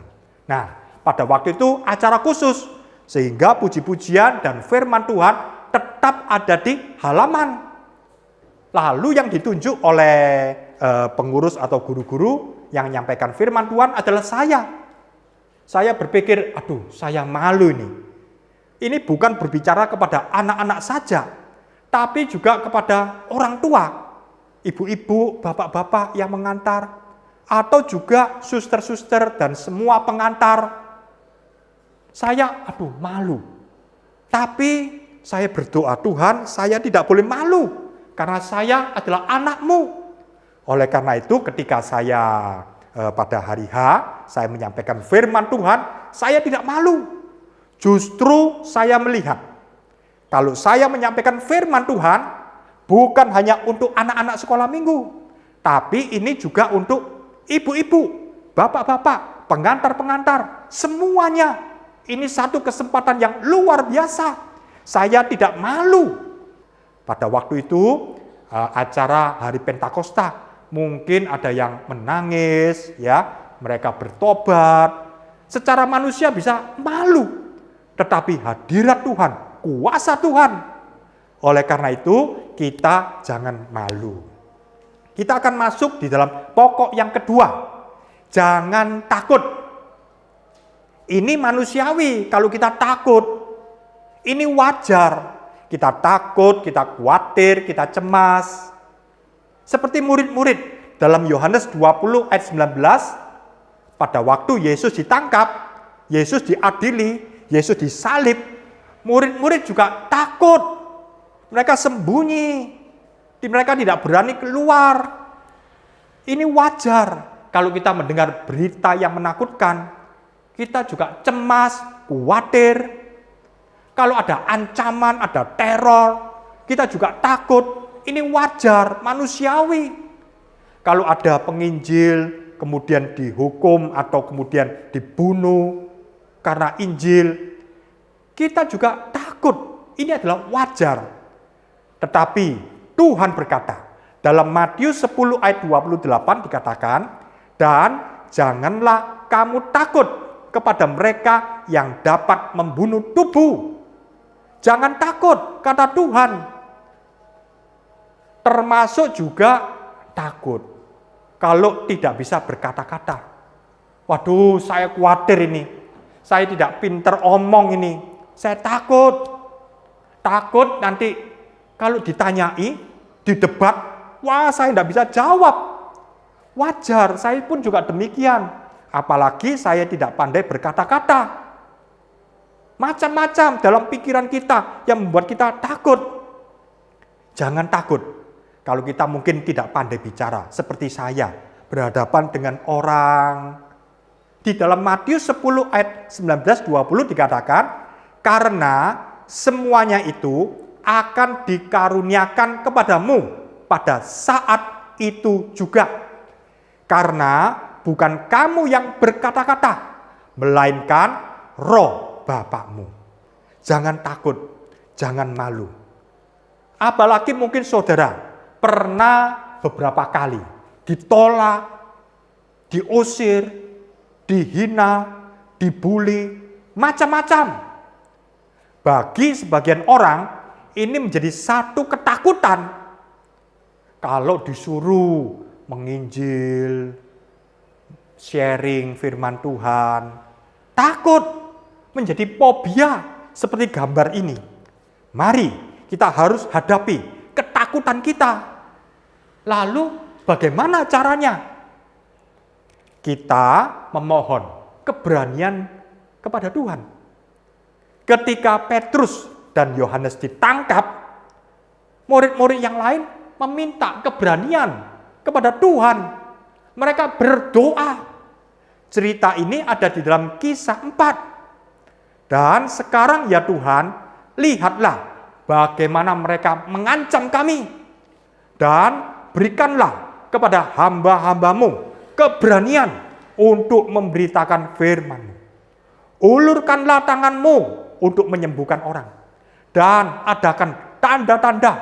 Nah, pada waktu itu acara khusus. Sehingga puji-pujian dan firman Tuhan tetap ada di halaman. Lalu yang ditunjuk oleh pengurus atau guru-guru yang menyampaikan firman Tuhan adalah saya. Saya berpikir, aduh saya malu ini. Ini bukan berbicara kepada anak-anak saja, tapi juga kepada orang tua, ibu-ibu, bapak-bapak yang mengantar, atau juga suster-suster dan semua pengantar. Saya, malu. Tapi saya berdoa, Tuhan, saya tidak boleh malu, karena saya adalah anakmu. Oleh karena itu, ketika saya pada hari H, saya menyampaikan firman Tuhan, saya tidak malu. Justru saya melihat, kalau saya menyampaikan firman Tuhan, bukan hanya untuk anak-anak sekolah minggu, tapi ini juga untuk ibu-ibu, bapak-bapak, pengantar-pengantar, semuanya. Ini satu kesempatan yang luar biasa. Saya tidak malu. Pada waktu itu, acara Hari Pentakosta, mungkin ada yang menangis, ya, mereka bertobat. Secara manusia bisa malu. Tetapi hadirat Tuhan, kuasa Tuhan. Oleh karena itu, kita jangan malu. Kita akan masuk di dalam pokok yang kedua. Jangan takut. Ini manusiawi kalau kita takut. Ini wajar. Kita takut, kita khawatir, kita cemas. Seperti murid-murid dalam Yohanes 20 ayat 19, pada waktu Yesus ditangkap, Yesus diadili, Yesus disalib, murid-murid juga takut. Mereka sembunyi. Mereka tidak berani keluar. Ini wajar. Kalau kita mendengar berita yang menakutkan, kita juga cemas, khawatir. Kalau ada ancaman, ada teror, kita juga takut. Ini wajar, manusiawi. Kalau ada penginjil, kemudian dihukum atau kemudian dibunuh karena Injil, kita juga takut. Ini adalah wajar. Tetapi Tuhan berkata, dalam Matius 10 ayat 28 dikatakan, dan janganlah kamu takut kepada mereka yang dapat membunuh tubuh. Jangan takut, kata Tuhan. Termasuk juga takut kalau tidak bisa berkata-kata. Waduh, saya khawatir ini. Saya tidak pinter omong ini. Saya takut. Takut nanti kalau ditanyai, didebat, wah saya tidak bisa jawab. Wajar, saya pun juga demikian. Apalagi saya tidak pandai berkata-kata. Macam-macam dalam pikiran kita yang membuat kita takut. Jangan takut. Kalau kita mungkin tidak pandai bicara, seperti saya, berhadapan dengan orang. Di dalam Matius 10 ayat 19-20 dikatakan, karena semuanya itu akan dikaruniakan kepadamu pada saat itu juga. Karena bukan kamu yang berkata-kata, melainkan roh Bapakmu. Jangan takut, jangan malu. Apalagi mungkin saudara pernah beberapa kali ditolak, diusir, dihina, dibully, macam-macam. Bagi sebagian orang ini menjadi satu ketakutan. Kalau disuruh menginjil, sharing firman Tuhan, takut, menjadi fobia seperti gambar ini. Mari kita harus hadapi ketakutan kita. Lalu bagaimana caranya? Kita memohon keberanian kepada Tuhan. Ketika Petrus dan Yohanes ditangkap, murid-murid yang lain meminta keberanian kepada Tuhan. Mereka berdoa. Cerita ini ada di dalam Kisah 4. Dan sekarang ya Tuhan, lihatlah bagaimana mereka mengancam kami. Dan berikanlah kepada hamba-hambamu keberanian untuk memberitakan firman-Mu. Ulurkanlah tangan-Mu untuk menyembuhkan orang. Dan adakan tanda-tanda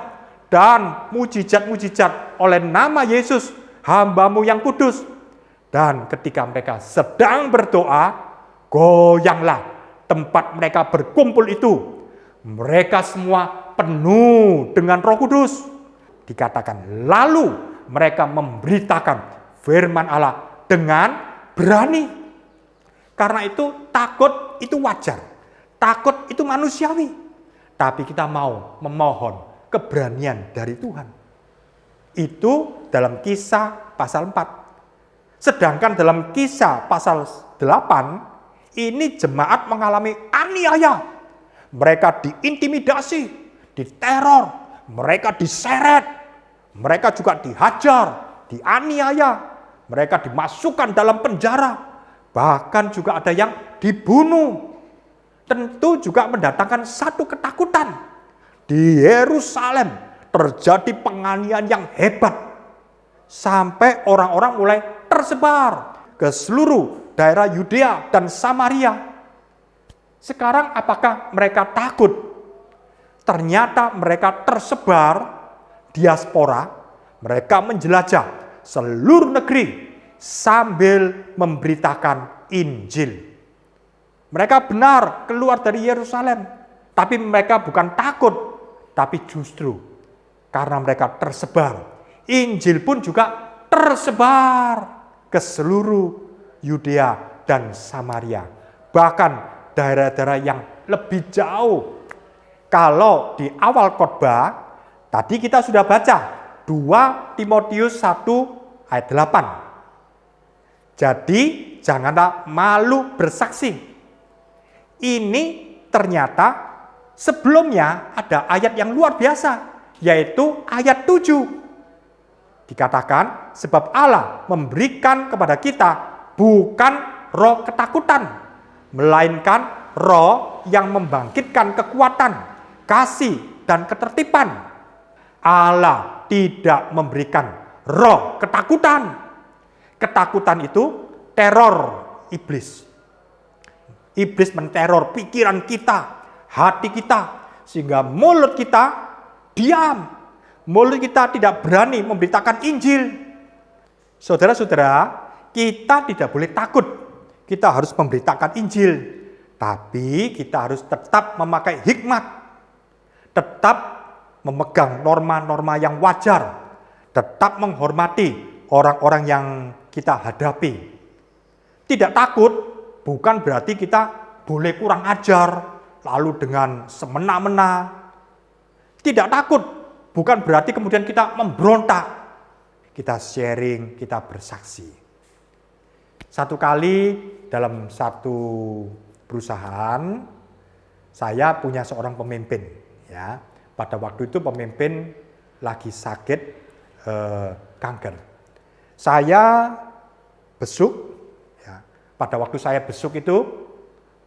dan mujizat-mujizat oleh nama Yesus, hamba-Mu yang kudus. Dan ketika mereka sedang berdoa, goyanglah tempat mereka berkumpul itu. Mereka semua penuh dengan Roh Kudus. Dikatakan, lalu mereka memberitakan firman Allah dengan berani. Karena itu takut itu wajar. Takut itu manusiawi. Tapi kita mau memohon keberanian dari Tuhan. Itu dalam Kisah pasal 4. Sedangkan dalam Kisah pasal 8, ini jemaat mengalami aniaya. Mereka diintimidasi, diteror, mereka diseret, mereka juga dihajar, dianiaya, mereka dimasukkan dalam penjara, bahkan juga ada yang dibunuh. Tentu juga mendatangkan satu ketakutan. Di Yerusalem terjadi penganiayaan yang hebat. Sampai orang-orang mulai tersebar ke seluruh daerah Yudea dan Samaria. Sekarang apakah mereka takut? Ternyata mereka tersebar diaspora. Mereka menjelajah seluruh negeri sambil memberitakan Injil. Mereka benar keluar dari Yerusalem, tapi mereka bukan takut, tapi justru karena mereka tersebar. Injil pun juga tersebar ke seluruh Yudea dan Samaria, bahkan daerah-daerah yang lebih jauh. Kalau di awal khotbah, tadi kita sudah baca 2 Timotius 1 ayat 8. Jadi janganlah malu bersaksi. Ini ternyata sebelumnya ada ayat yang luar biasa, yaitu ayat 7. Dikatakan, sebab Allah memberikan kepada kita bukan roh ketakutan, melainkan roh yang membangkitkan kekuatan, kasih, dan ketertiban. Allah tidak memberikan roh ketakutan. Ketakutan itu teror iblis. Iblis menteror pikiran kita, hati kita, sehingga mulut kita diam. Mulut kita tidak berani memberitakan Injil. Saudara-saudara, kita tidak boleh takut. Kita harus memberitakan Injil. Tapi kita harus tetap memakai hikmat. Tetap memegang norma-norma yang wajar. Tetap menghormati orang-orang yang kita hadapi. Tidak takut bukan berarti kita boleh kurang ajar, lalu dengan semena-mena. Tidak takut bukan berarti kemudian kita memberontak. Kita sharing, kita bersaksi. Satu kali dalam satu perusahaan, saya punya seorang pemimpin. Ya, pada waktu itu pemimpin lagi sakit kanker. Saya besuk. Pada waktu saya besuk itu,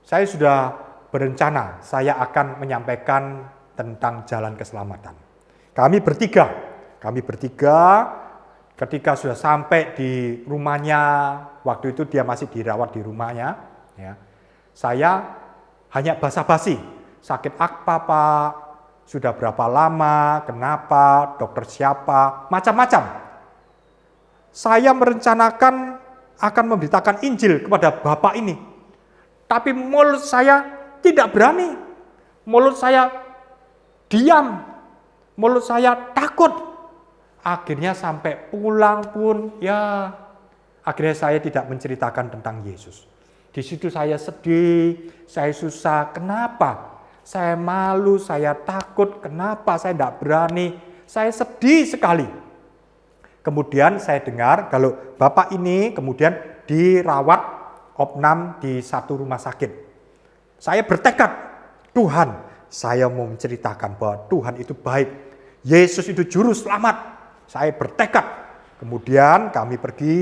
saya sudah berencana saya akan menyampaikan tentang jalan keselamatan. Kami bertiga ketika sudah sampai di rumahnya, waktu itu dia masih dirawat di rumahnya, Ya. Saya hanya basa-basi, sakit apa Pak, sudah berapa lama, kenapa, dokter siapa, macam-macam. Saya merencanakan akan memberitakan Injil kepada Bapak ini. Tapi mulut saya tidak berani. Mulut saya diam. Mulut saya takut. Akhirnya sampai pulang pun ya akhirnya saya tidak menceritakan tentang Yesus. Di situ saya sedih, saya susah. Kenapa? Saya malu, saya takut. Kenapa saya tidak berani? Saya sedih sekali. Kemudian saya dengar kalau Bapak ini kemudian dirawat opnam di satu rumah sakit. Saya bertekad, Tuhan, saya mau menceritakan bahwa Tuhan itu baik. Yesus itu juru selamat. Saya bertekad. Kemudian kami pergi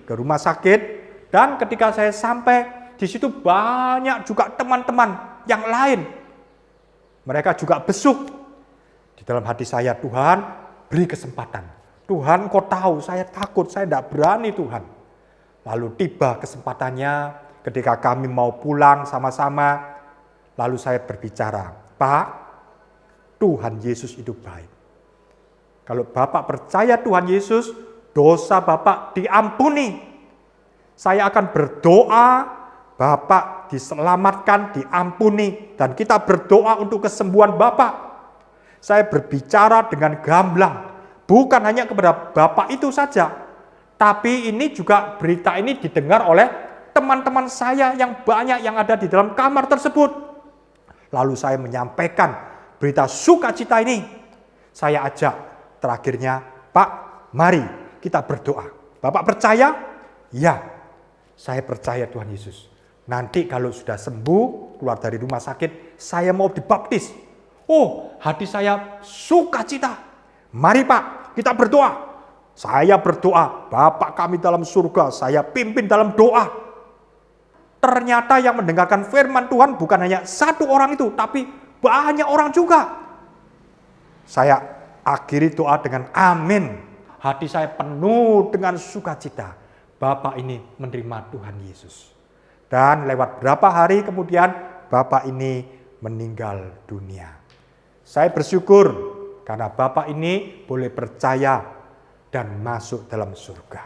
ke rumah sakit. Dan ketika saya sampai, di situ banyak juga teman-teman yang lain. Mereka juga besuk. Di dalam hati saya, Tuhan beri kesempatan. Tuhan kau tahu saya takut, saya tidak berani Tuhan. Lalu tiba kesempatannya ketika kami mau pulang sama-sama. Lalu saya berbicara, Pak, Tuhan Yesus itu baik. Kalau Bapak percaya Tuhan Yesus, dosa Bapak diampuni. Saya akan berdoa, Bapak diselamatkan, diampuni. Dan kita berdoa untuk kesembuhan Bapak. Saya berbicara dengan gamblang. Bukan hanya kepada Bapak itu saja. Tapi ini juga berita ini didengar oleh teman-teman saya yang banyak yang ada di dalam kamar tersebut. Lalu saya menyampaikan berita sukacita ini. Saya ajak terakhirnya, Pak, mari kita berdoa. Bapak percaya? Ya. Saya percaya Tuhan Yesus. Nanti kalau sudah sembuh, keluar dari rumah sakit, saya mau dibaptis. Oh, hati saya sukacita. Mari Pak, kita berdoa. Saya berdoa, Bapak kami dalam surga, saya pimpin dalam doa. Ternyata yang mendengarkan firman Tuhan bukan hanya satu orang itu, tapi banyak orang juga. Saya akhiri doa dengan amin. Hati saya penuh dengan sukacita. Bapak ini menerima Tuhan Yesus. Dan lewat berapa hari kemudian Bapak ini meninggal dunia. Saya bersyukur karena Bapak ini boleh percaya dan masuk dalam surga.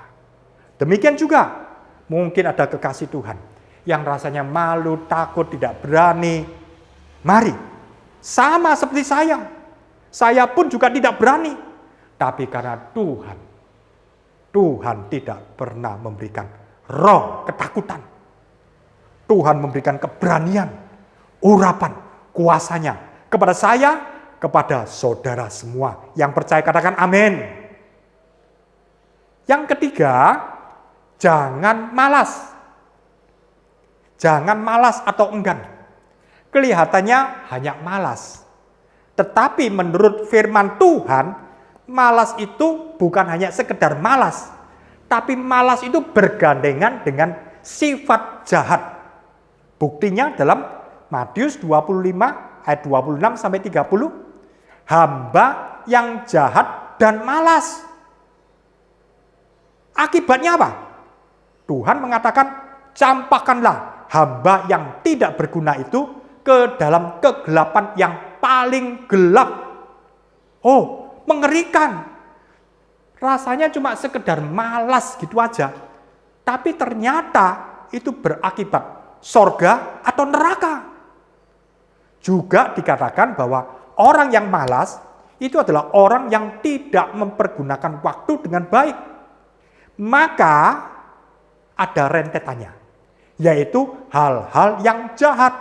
Demikian juga mungkin ada kekasih Tuhan yang rasanya malu, takut, tidak berani. Mari, sama seperti saya. Saya pun juga tidak berani. Tapi karena Tuhan tidak pernah memberikan roh ketakutan. Tuhan memberikan keberanian, urapan, kuasanya kepada saya, kepada saudara semua. Yang percaya katakan amin. Yang ketiga, jangan malas. Jangan malas atau enggan. Kelihatannya hanya malas. Tetapi menurut firman Tuhan, malas itu bukan hanya sekedar malas, tapi malas itu bergandengan dengan sifat jahat. Buktinya dalam Matius 25 ayat 26 sampai 30, hamba yang jahat dan malas. Akibatnya apa? Tuhan mengatakan, campakkanlah hamba yang tidak berguna itu ke dalam kegelapan yang paling gelap. Oh, mengerikan. Rasanya cuma sekedar malas gitu aja. Tapi ternyata itu berakibat sorga atau neraka. Juga dikatakan bahwa orang yang malas itu adalah orang yang tidak mempergunakan waktu dengan baik. Maka ada rentetannya, yaitu hal-hal yang jahat.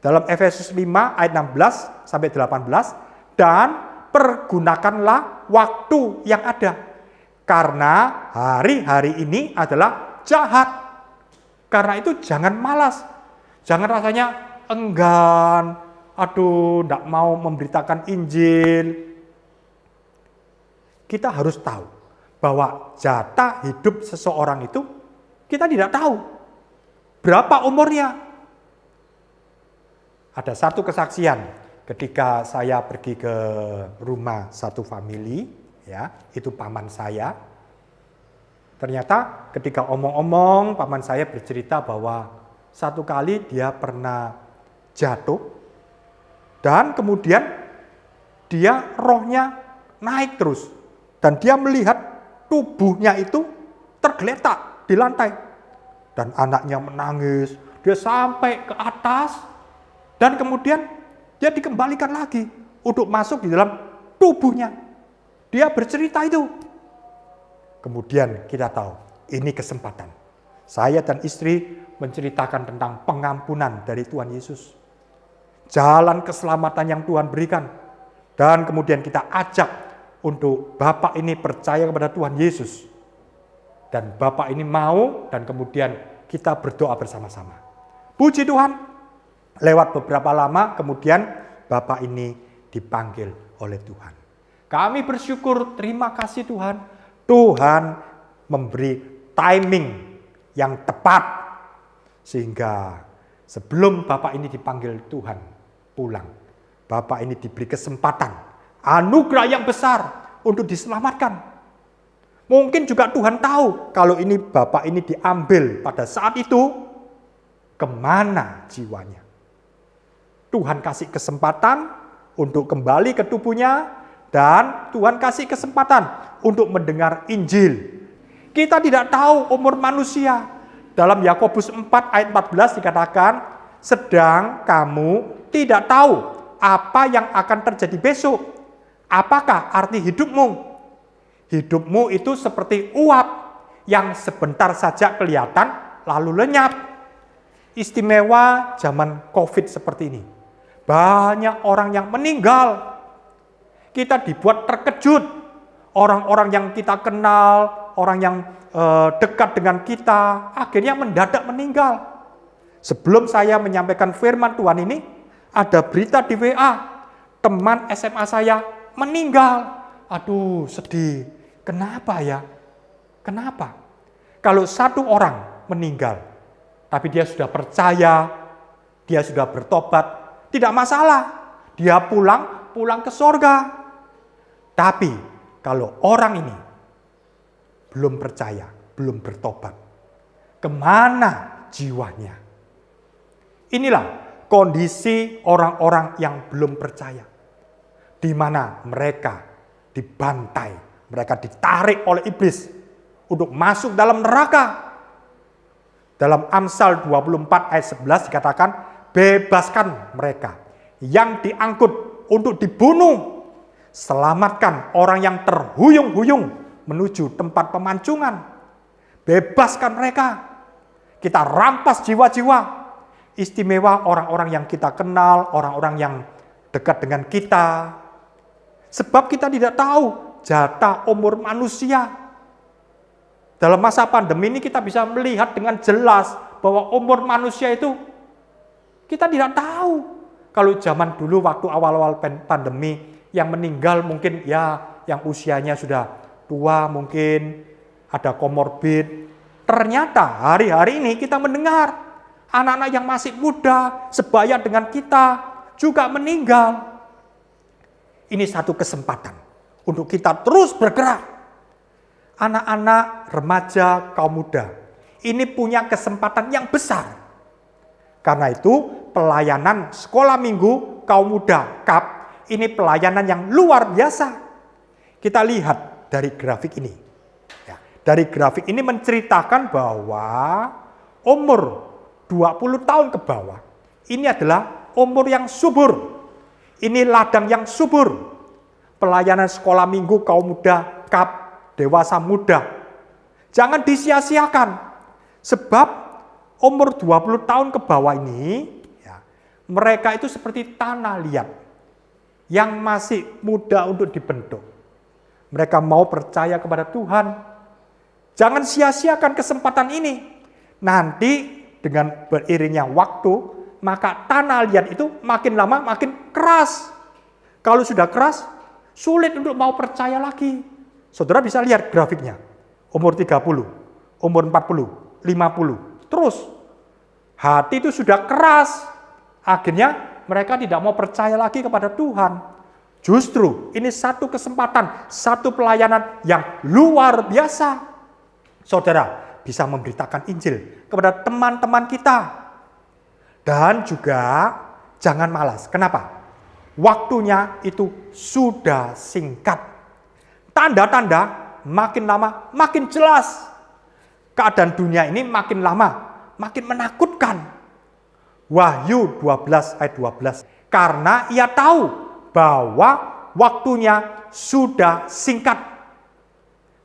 Dalam Efesus 5 ayat 16 sampai 18, dan pergunakanlah waktu yang ada, karena hari-hari ini adalah jahat. Karena itu jangan malas, jangan rasanya enggan, aduh tidak mau memberitakan Injil. Kita harus tahu bahwa jatah hidup seseorang itu kita tidak tahu berapa umurnya. Ada satu kesaksian ketika saya pergi ke rumah satu famili, ya, itu paman saya. Ternyata ketika omong-omong, paman saya bercerita bahwa satu kali dia pernah jatuh dan kemudian dia rohnya naik terus dan dia melihat tubuhnya itu tergeletak di lantai dan anaknya menangis, dia sampai ke atas dan kemudian dia dikembalikan lagi untuk masuk di dalam tubuhnya. Dia bercerita itu. Kemudian kita tahu ini kesempatan. Saya dan istri menceritakan tentang pengampunan dari Tuhan Yesus. Jalan keselamatan yang Tuhan berikan. Dan kemudian kita ajak untuk Bapak ini percaya kepada Tuhan Yesus. Dan Bapak ini mau dan kemudian kita berdoa bersama-sama. Puji Tuhan, lewat beberapa lama kemudian Bapak ini dipanggil oleh Tuhan. Kami bersyukur, terima kasih Tuhan. Tuhan memberi timing yang tepat. Sehingga sebelum Bapak ini dipanggil Tuhan pulang, Bapak ini diberi kesempatan, anugerah yang besar untuk diselamatkan. Mungkin juga Tuhan tahu kalau ini Bapak ini diambil pada saat itu, kemana jiwanya. Tuhan kasih kesempatan untuk kembali ke tubuhnya dan Tuhan kasih kesempatan untuk mendengar Injil. Kita tidak tahu umur manusia. Dalam Yakobus 4 ayat 14 dikatakan, sedang kamu tidak tahu apa yang akan terjadi besok. Apakah arti hidupmu? Hidupmu itu seperti uap yang sebentar saja kelihatan lalu lenyap. Istimewa zaman COVID seperti ini. Banyak orang yang meninggal. Kita dibuat terkejut. Orang-orang yang kita kenal, orang yang dekat dengan kita, akhirnya mendadak meninggal. Sebelum saya menyampaikan firman Tuhan ini, ada berita di WA, teman SMA saya meninggal. Aduh, sedih. Kenapa ya? Kenapa? Kalau satu orang meninggal, tapi dia sudah percaya, dia sudah bertobat, tidak masalah. Dia pulang ke sorga. Tapi kalau orang ini belum percaya, belum bertobat, kemana jiwanya? Inilah kondisi orang-orang yang belum percaya. Di mana mereka dibantai, mereka ditarik oleh iblis untuk masuk dalam neraka. Dalam Amsal 24 ayat 11 dikatakan, bebaskan mereka yang diangkut untuk dibunuh. Selamatkan orang yang terhuyung-huyung menuju tempat pemancungan. Bebaskan mereka. Kita rampas jiwa-jiwa. Istimewa orang-orang yang kita kenal, orang-orang yang dekat dengan kita. Sebab kita tidak tahu jatah umur manusia. Dalam masa pandemi ini kita bisa melihat dengan jelas bahwa umur manusia itu kita tidak tahu. Kalau zaman dulu waktu awal-awal pandemi, yang meninggal mungkin ya yang usianya sudah tua, mungkin ada komorbid. Ternyata hari-hari ini kita mendengar anak-anak yang masih muda, sebaya dengan kita juga meninggal. Ini satu kesempatan untuk kita terus bergerak. Anak-anak, remaja, kaum muda, ini punya kesempatan yang besar. Karena itu pelayanan sekolah minggu kaum muda KAP ini pelayanan yang luar biasa. Kita lihat dari grafik ini. Ya, dari grafik ini menceritakan bahwa umur 20 tahun ke bawah ini adalah umur yang subur. Ini ladang yang subur. Pelayanan sekolah minggu kaum muda KAP dewasa muda. Jangan disia-siakan. Sebab umur 20 tahun ke bawah ini ya, mereka itu seperti tanah liat yang masih muda untuk dibentuk. Mereka mau percaya kepada Tuhan. Jangan sia-siakan kesempatan ini. Nanti dengan beriringnya waktu, maka tanah liat itu makin lama makin keras. Kalau sudah keras, sulit untuk mau percaya lagi. Saudara bisa lihat grafiknya. Umur 30, umur 40, 50. Terus, hati itu sudah keras. Akhirnya mereka tidak mau percaya lagi kepada Tuhan. Justru ini satu kesempatan, satu pelayanan yang luar biasa. Saudara bisa memberitakan Injil kepada teman-teman kita. Dan juga jangan malas. Kenapa? Waktunya itu sudah singkat. Tanda-tanda makin lama makin jelas. Keadaan dunia ini makin lama makin menakutkan. Wahyu 12 ayat 12. Karena ia tahu bahwa waktunya sudah singkat.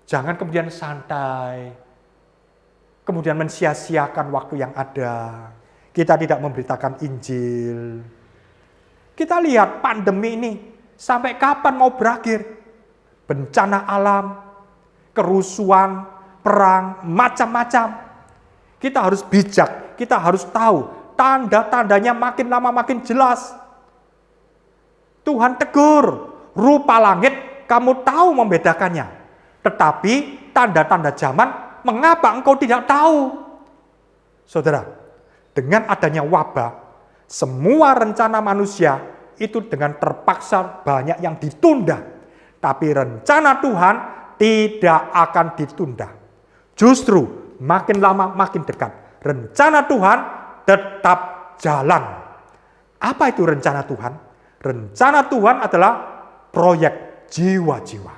Jangan kemudian santai. Kemudian mensia-siakan waktu yang ada. Kita tidak memberitakan Injil. Kita lihat pandemi ini sampai kapan mau berakhir. Bencana alam, kerusuhan, perang, macam-macam. Kita harus bijak, kita harus tahu. Tanda-tandanya makin lama makin jelas. Tuhan tegur, rupa langit kamu tahu membedakannya. Tetapi tanda-tanda zaman, mengapa engkau tidak tahu? Saudara, dengan adanya wabah, semua rencana manusia itu dengan terpaksa banyak yang ditunda. Tapi rencana Tuhan tidak akan ditunda. Justru makin lama makin dekat. Rencana Tuhan tetap jalan. Apa itu rencana Tuhan? Rencana Tuhan adalah proyek jiwa-jiwa.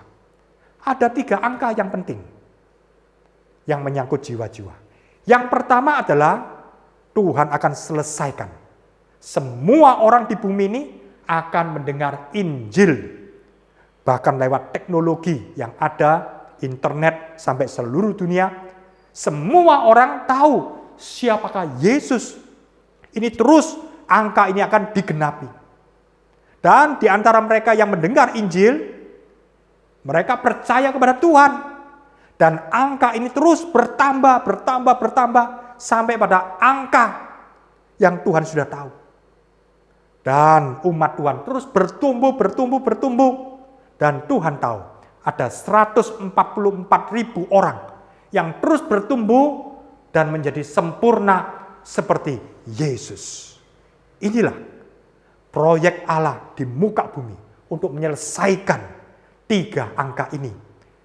Ada 3 angka yang penting yang menyangkut jiwa-jiwa. Yang pertama adalah Tuhan akan selesaikan. Semua orang di bumi ini akan mendengar Injil. Bahkan lewat teknologi yang ada, internet sampai seluruh dunia, semua orang tahu siapakah Yesus. Ini terus angka ini akan digenapi. Dan di antara mereka yang mendengar Injil, mereka percaya kepada Tuhan. Dan angka ini terus bertambah, sampai pada angka yang Tuhan sudah tahu. Dan umat Tuhan terus bertumbuh. Dan Tuhan tahu ada 144.000 orang yang terus bertumbuh dan menjadi sempurna seperti Yesus. Inilah proyek Allah di muka bumi untuk menyelesaikan 3 angka ini.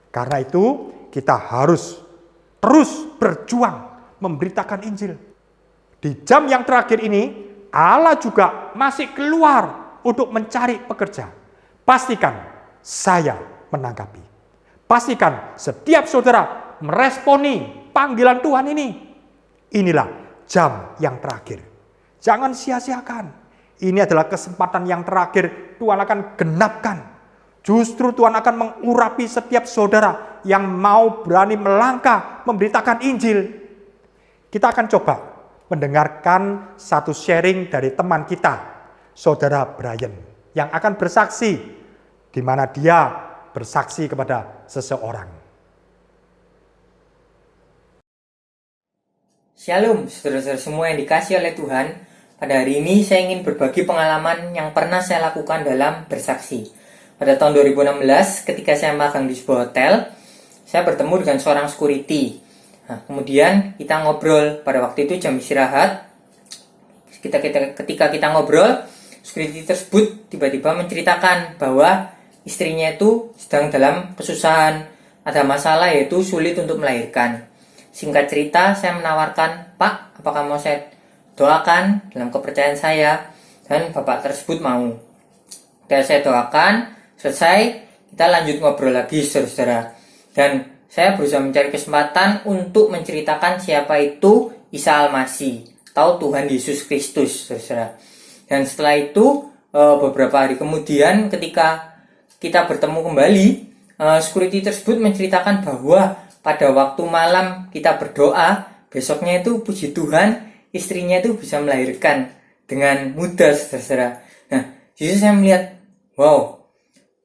Karena itu kita harus terus berjuang memberitakan Injil. Di jam yang terakhir ini, Allah juga masih keluar untuk mencari pekerja. Pastikan saya menanggapi. Pastikan setiap saudara meresponi panggilan Tuhan ini. Inilah jam yang terakhir. Jangan sia-siakan. Ini adalah kesempatan yang terakhir Tuhan akan genapkan. Justru Tuhan akan mengurapi setiap saudara yang mau berani melangkah memberitakan Injil. Kita akan coba mendengarkan satu sharing dari teman kita, Saudara Brian, yang akan bersaksi di mana dia bersaksi kepada seseorang. Shalom, saudara-saudara semua yang dikasihi oleh Tuhan. Pada hari ini saya ingin berbagi pengalaman yang pernah saya lakukan dalam bersaksi. Pada tahun 2016, ketika saya magang di sebuah hotel, saya bertemu dengan seorang security. Nah, kemudian kita ngobrol. Pada waktu itu jam istirahat. Ketika kita ngobrol, security tersebut tiba-tiba menceritakan bahwa istrinya itu sedang dalam kesusahan, ada masalah yaitu sulit untuk melahirkan. Singkat cerita, saya menawarkan, "Pak, apakah mau saya doakan dalam kepercayaan saya?" Dan bapak tersebut mau. Dan saya doakan, selesai, kita lanjut ngobrol lagi, saudara-saudara. Dan saya berusaha mencari kesempatan untuk menceritakan siapa itu Isa Al-Masih, atau Tuhan Yesus Kristus, saudara. Dan setelah itu, beberapa hari kemudian ketika kita bertemu kembali, security tersebut menceritakan bahwa pada waktu malam kita berdoa, besoknya itu puji Tuhan, istrinya itu bisa melahirkan dengan mudah, saudara. Nah, justru saya melihat, wow,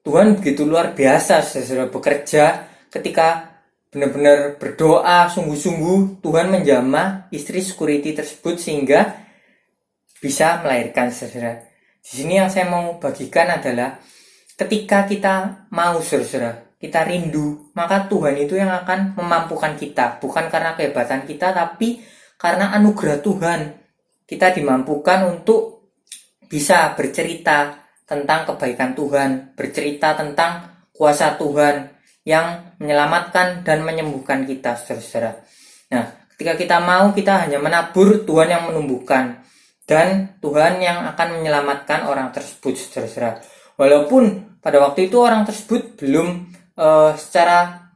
Tuhan begitu luar biasa, saudara, bekerja ketika benar-benar berdoa sungguh-sungguh, Tuhan menjamah istri security tersebut sehingga bisa melahirkan, saudara. Di sini yang saya mau bagikan adalah ketika kita mau, saudara, kita rindu, maka Tuhan itu yang akan memampukan kita. Bukan karena kehebatan kita, tapi karena anugerah Tuhan. Kita dimampukan untuk bisa bercerita tentang kebaikan Tuhan, bercerita tentang kuasa Tuhan yang menyelamatkan dan menyembuhkan kita, saudara. Nah, ketika kita mau, kita hanya menabur, Tuhan yang menumbuhkan. dan Tuhan yang akan menyelamatkan orang tersebut, saudara-saudara. Walaupun pada waktu itu orang tersebut belum secara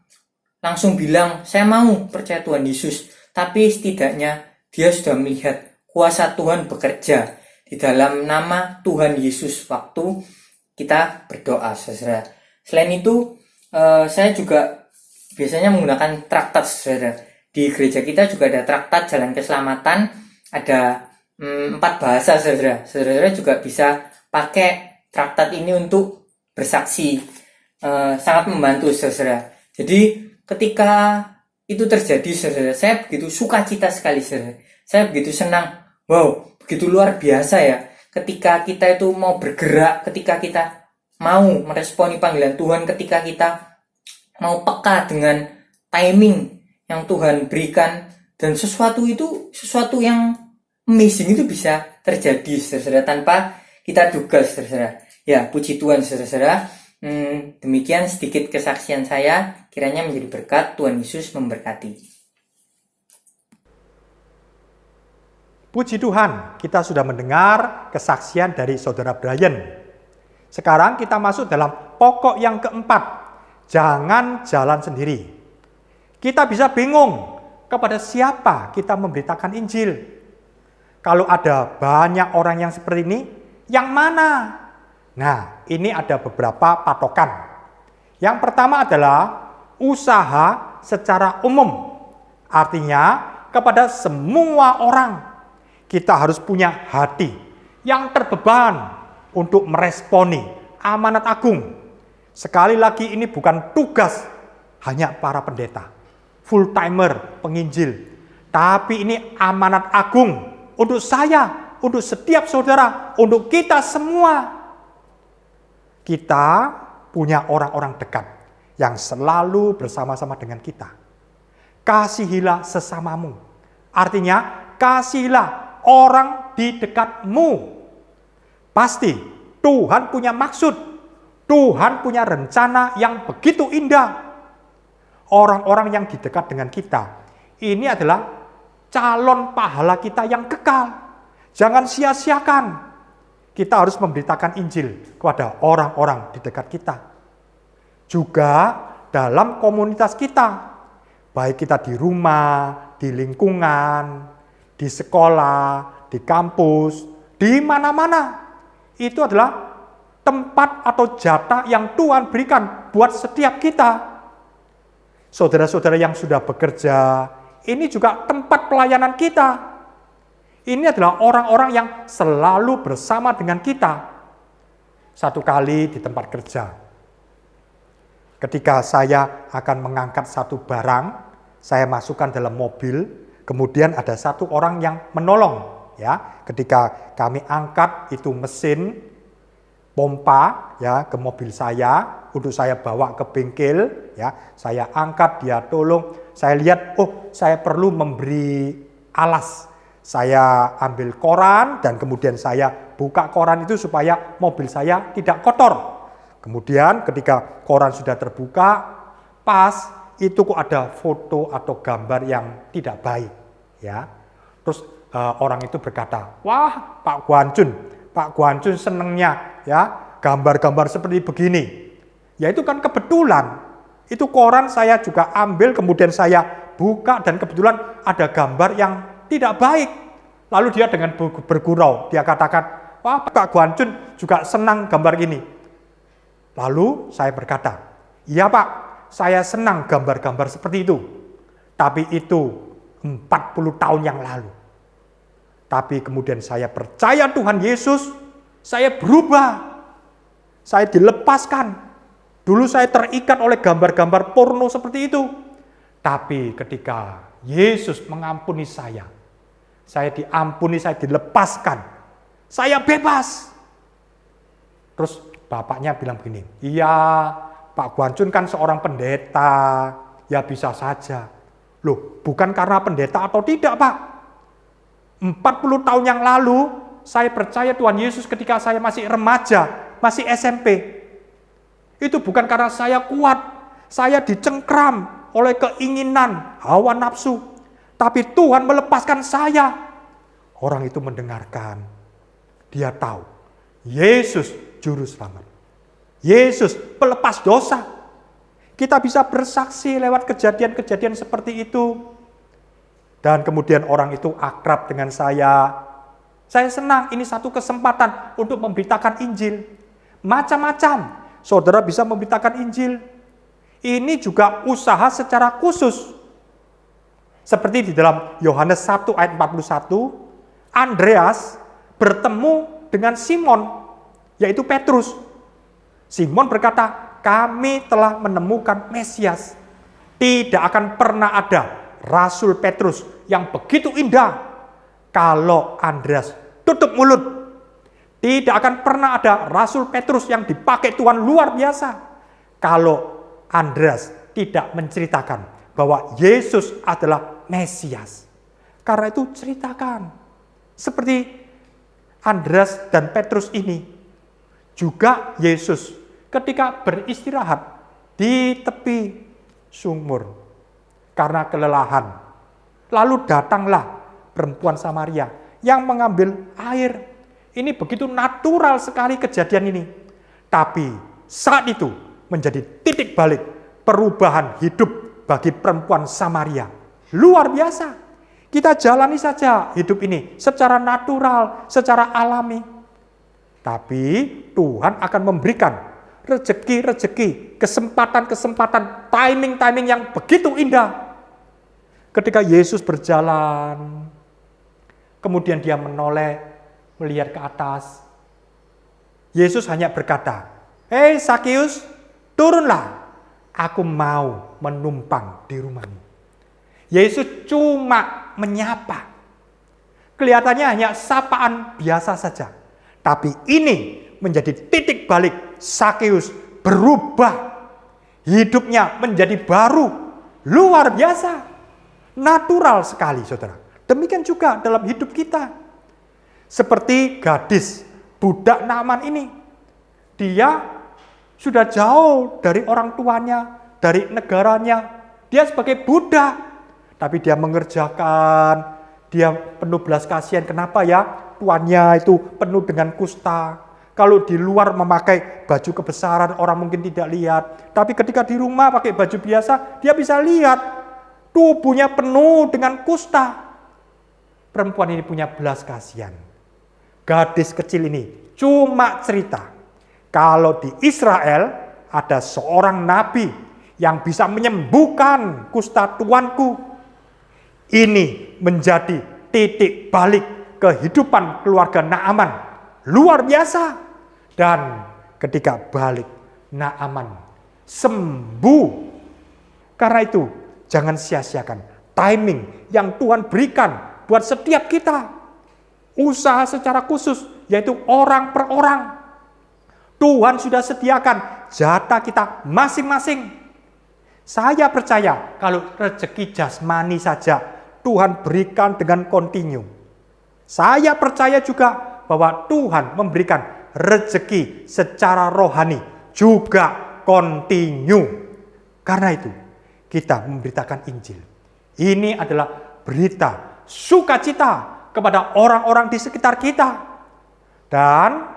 langsung bilang, saya mau percaya Tuhan Yesus, tapi setidaknya dia sudah melihat kuasa Tuhan bekerja di dalam nama Tuhan Yesus waktu kita berdoa, saudara. Selain itu, saya juga biasanya menggunakan traktat, saudara. Di gereja kita juga ada traktat Jalan Keselamatan, ada 4 bahasa, saudara. Saudara juga bisa pakai traktat ini untuk bersaksi, sangat membantu, saudara. Jadi ketika itu terjadi, saudara, saya begitu sukacita sekali, saudara. Saya begitu senang. Wow, begitu luar biasa ya. Ketika kita itu mau bergerak, ketika kita mau meresponi panggilan Tuhan, ketika kita mau peka dengan timing yang Tuhan berikan, dan sesuatu yang amazing itu bisa terjadi, saudara, tanpa kita duga, saudara. Ya, puji Tuhan, saudara. Demikian sedikit kesaksian saya, kiranya menjadi berkat. Tuhan Yesus memberkati. Puji Tuhan, kita sudah mendengar kesaksian dari Saudara Brian. Sekarang kita masuk dalam pokok yang keempat, jangan jalan sendiri. Kita bisa bingung kepada siapa kita memberitakan Injil. Kalau ada banyak orang yang seperti ini, yang mana? Nah, ini ada beberapa patokan. Yang pertama adalah usaha secara umum. Artinya kepada semua orang. Kita harus punya hati yang terbeban untuk meresponi amanat agung. Sekali lagi ini bukan tugas hanya para pendeta, full-timer, penginjil. Tapi ini amanat agung untuk saya, untuk setiap saudara, untuk kita semua. Kita punya orang-orang dekat yang selalu bersama-sama dengan kita. Kasihilah sesamamu. Artinya, kasihilah orang di dekatmu. Pasti Tuhan punya maksud, Tuhan punya rencana yang begitu indah. Orang-orang yang di dekat dengan kita, ini adalah calon pahala kita yang kekal. Jangan sia-siakan. Kita harus memberitakan Injil kepada orang-orang di dekat kita. Juga dalam komunitas kita, baik kita di rumah, di lingkungan, di sekolah, di kampus, di mana-mana. Itu adalah tempat atau jatah yang Tuhan berikan buat setiap kita. Saudara-saudara yang sudah bekerja, ini juga tempat pelayanan kita. Ini adalah orang-orang yang selalu bersama dengan kita. Satu kali di tempat kerja, ketika saya akan mengangkat satu barang, saya masukkan dalam mobil. Kemudian ada satu orang yang menolong, ya. Ketika kami angkat itu mesin pompa, ya, ke mobil saya untuk saya bawa ke bengkel, ya. Saya angkat, dia tolong. Saya lihat, oh, saya perlu memberi alas. Saya ambil koran dan kemudian saya buka koran itu supaya mobil saya tidak kotor. Kemudian ketika koran sudah terbuka, pas itu kok ada foto atau gambar yang tidak baik, ya. Terus orang itu berkata, wah, Pak Guancun senengnya, ya, gambar-gambar seperti begini. Ya itu kan kebetulan. Itu koran saya juga ambil, kemudian saya buka dan kebetulan ada gambar yang tidak baik. Lalu dia dengan bergurau, dia katakan, wah, Pak Guancun juga senang gambar ini. Lalu saya berkata, iya Pak, saya senang gambar-gambar seperti itu. Tapi itu 40 tahun yang lalu. Tapi kemudian saya percaya Tuhan Yesus, saya berubah. Saya dilepaskan. Dulu saya terikat oleh gambar-gambar porno seperti itu. Tapi ketika Yesus mengampuni saya diampuni, saya dilepaskan. Saya bebas. Terus bapaknya bilang begini, iya, Pak Guancun kan seorang pendeta, ya bisa saja. Loh, bukan karena pendeta atau tidak, Pak. 40 tahun yang lalu, saya percaya Tuhan Yesus ketika saya masih remaja, masih SMP. Itu bukan karena saya kuat, saya dicengkram oleh keinginan, hawa nafsu. Tapi Tuhan melepaskan saya. Orang itu mendengarkan. Dia tahu Yesus juru selamat. Yesus pelepas dosa. Kita bisa bersaksi lewat kejadian-kejadian seperti itu. Dan kemudian orang itu akrab dengan saya. Saya senang, ini satu kesempatan untuk memberitakan Injil. Macam-macam saudara bisa memberitakan Injil. Ini juga usaha secara khusus. Seperti di dalam Yohanes 1 ayat 41, Andreas bertemu dengan Simon, yaitu Petrus. Simon berkata, kami telah menemukan Mesias. Tidak akan pernah ada Rasul Petrus yang begitu indah kalau Andreas tutup mulut. Tidak akan pernah ada Rasul Petrus yang dipakai Tuhan luar biasa kalau Andreas tidak menceritakan bahwa Yesus adalah Mesias. Karena itu ceritakan. Seperti Andreas dan Petrus ini. Juga Yesus ketika beristirahat di tepi sumur karena kelelahan. Lalu datanglah perempuan Samaria yang mengambil air. Ini begitu natural sekali kejadian ini. Tapi saat itu menjadi titik balik perubahan hidup bagi perempuan Samaria. Luar biasa. Kita jalani saja hidup ini secara natural, secara alami. Tapi Tuhan akan memberikan rezeki-rezeki, kesempatan-kesempatan, timing-timing yang begitu indah. Ketika Yesus berjalan, kemudian dia menoleh, melihat ke atas. Yesus hanya berkata, "Hei Sakius, turunlah. Aku mau menumpang di rumahmu." Yesus cuma menyapa. Kelihatannya hanya sapaan biasa saja. Tapi ini menjadi titik balik Sakius berubah. Hidupnya menjadi baru. Luar biasa. Natural sekali, saudara. Demikian juga dalam hidup kita. Seperti gadis budak Naaman ini. Dia sudah jauh dari orang tuanya, dari negaranya. Dia sebagai budak. Tapi dia mengerjakan, dia penuh belas kasihan. Kenapa ya? Tuannya itu penuh dengan kusta. Kalau di luar memakai baju kebesaran, orang mungkin tidak lihat. Tapi ketika di rumah pakai baju biasa, dia bisa lihat. Tubuhnya penuh dengan kusta. Perempuan ini punya belas kasihan. Gadis kecil ini cuma cerita. Kalau di Israel ada seorang nabi yang bisa menyembuhkan kusta tuanku. Ini menjadi titik balik kehidupan keluarga Naaman. Luar biasa. Dan ketika balik, Naaman sembuh. Karena itu, jangan sia-siakan timing yang Tuhan berikan buat setiap kita. Usaha secara khusus, yaitu orang per orang. Tuhan sudah sediakan jatah kita masing-masing. Saya percaya kalau rezeki jasmani saja Tuhan berikan dengan kontinu. Saya percaya juga bahwa Tuhan memberikan rezeki secara rohani juga kontinu. Karena itu kita memberitakan Injil. Ini adalah berita sukacita kepada orang-orang di sekitar kita. Dan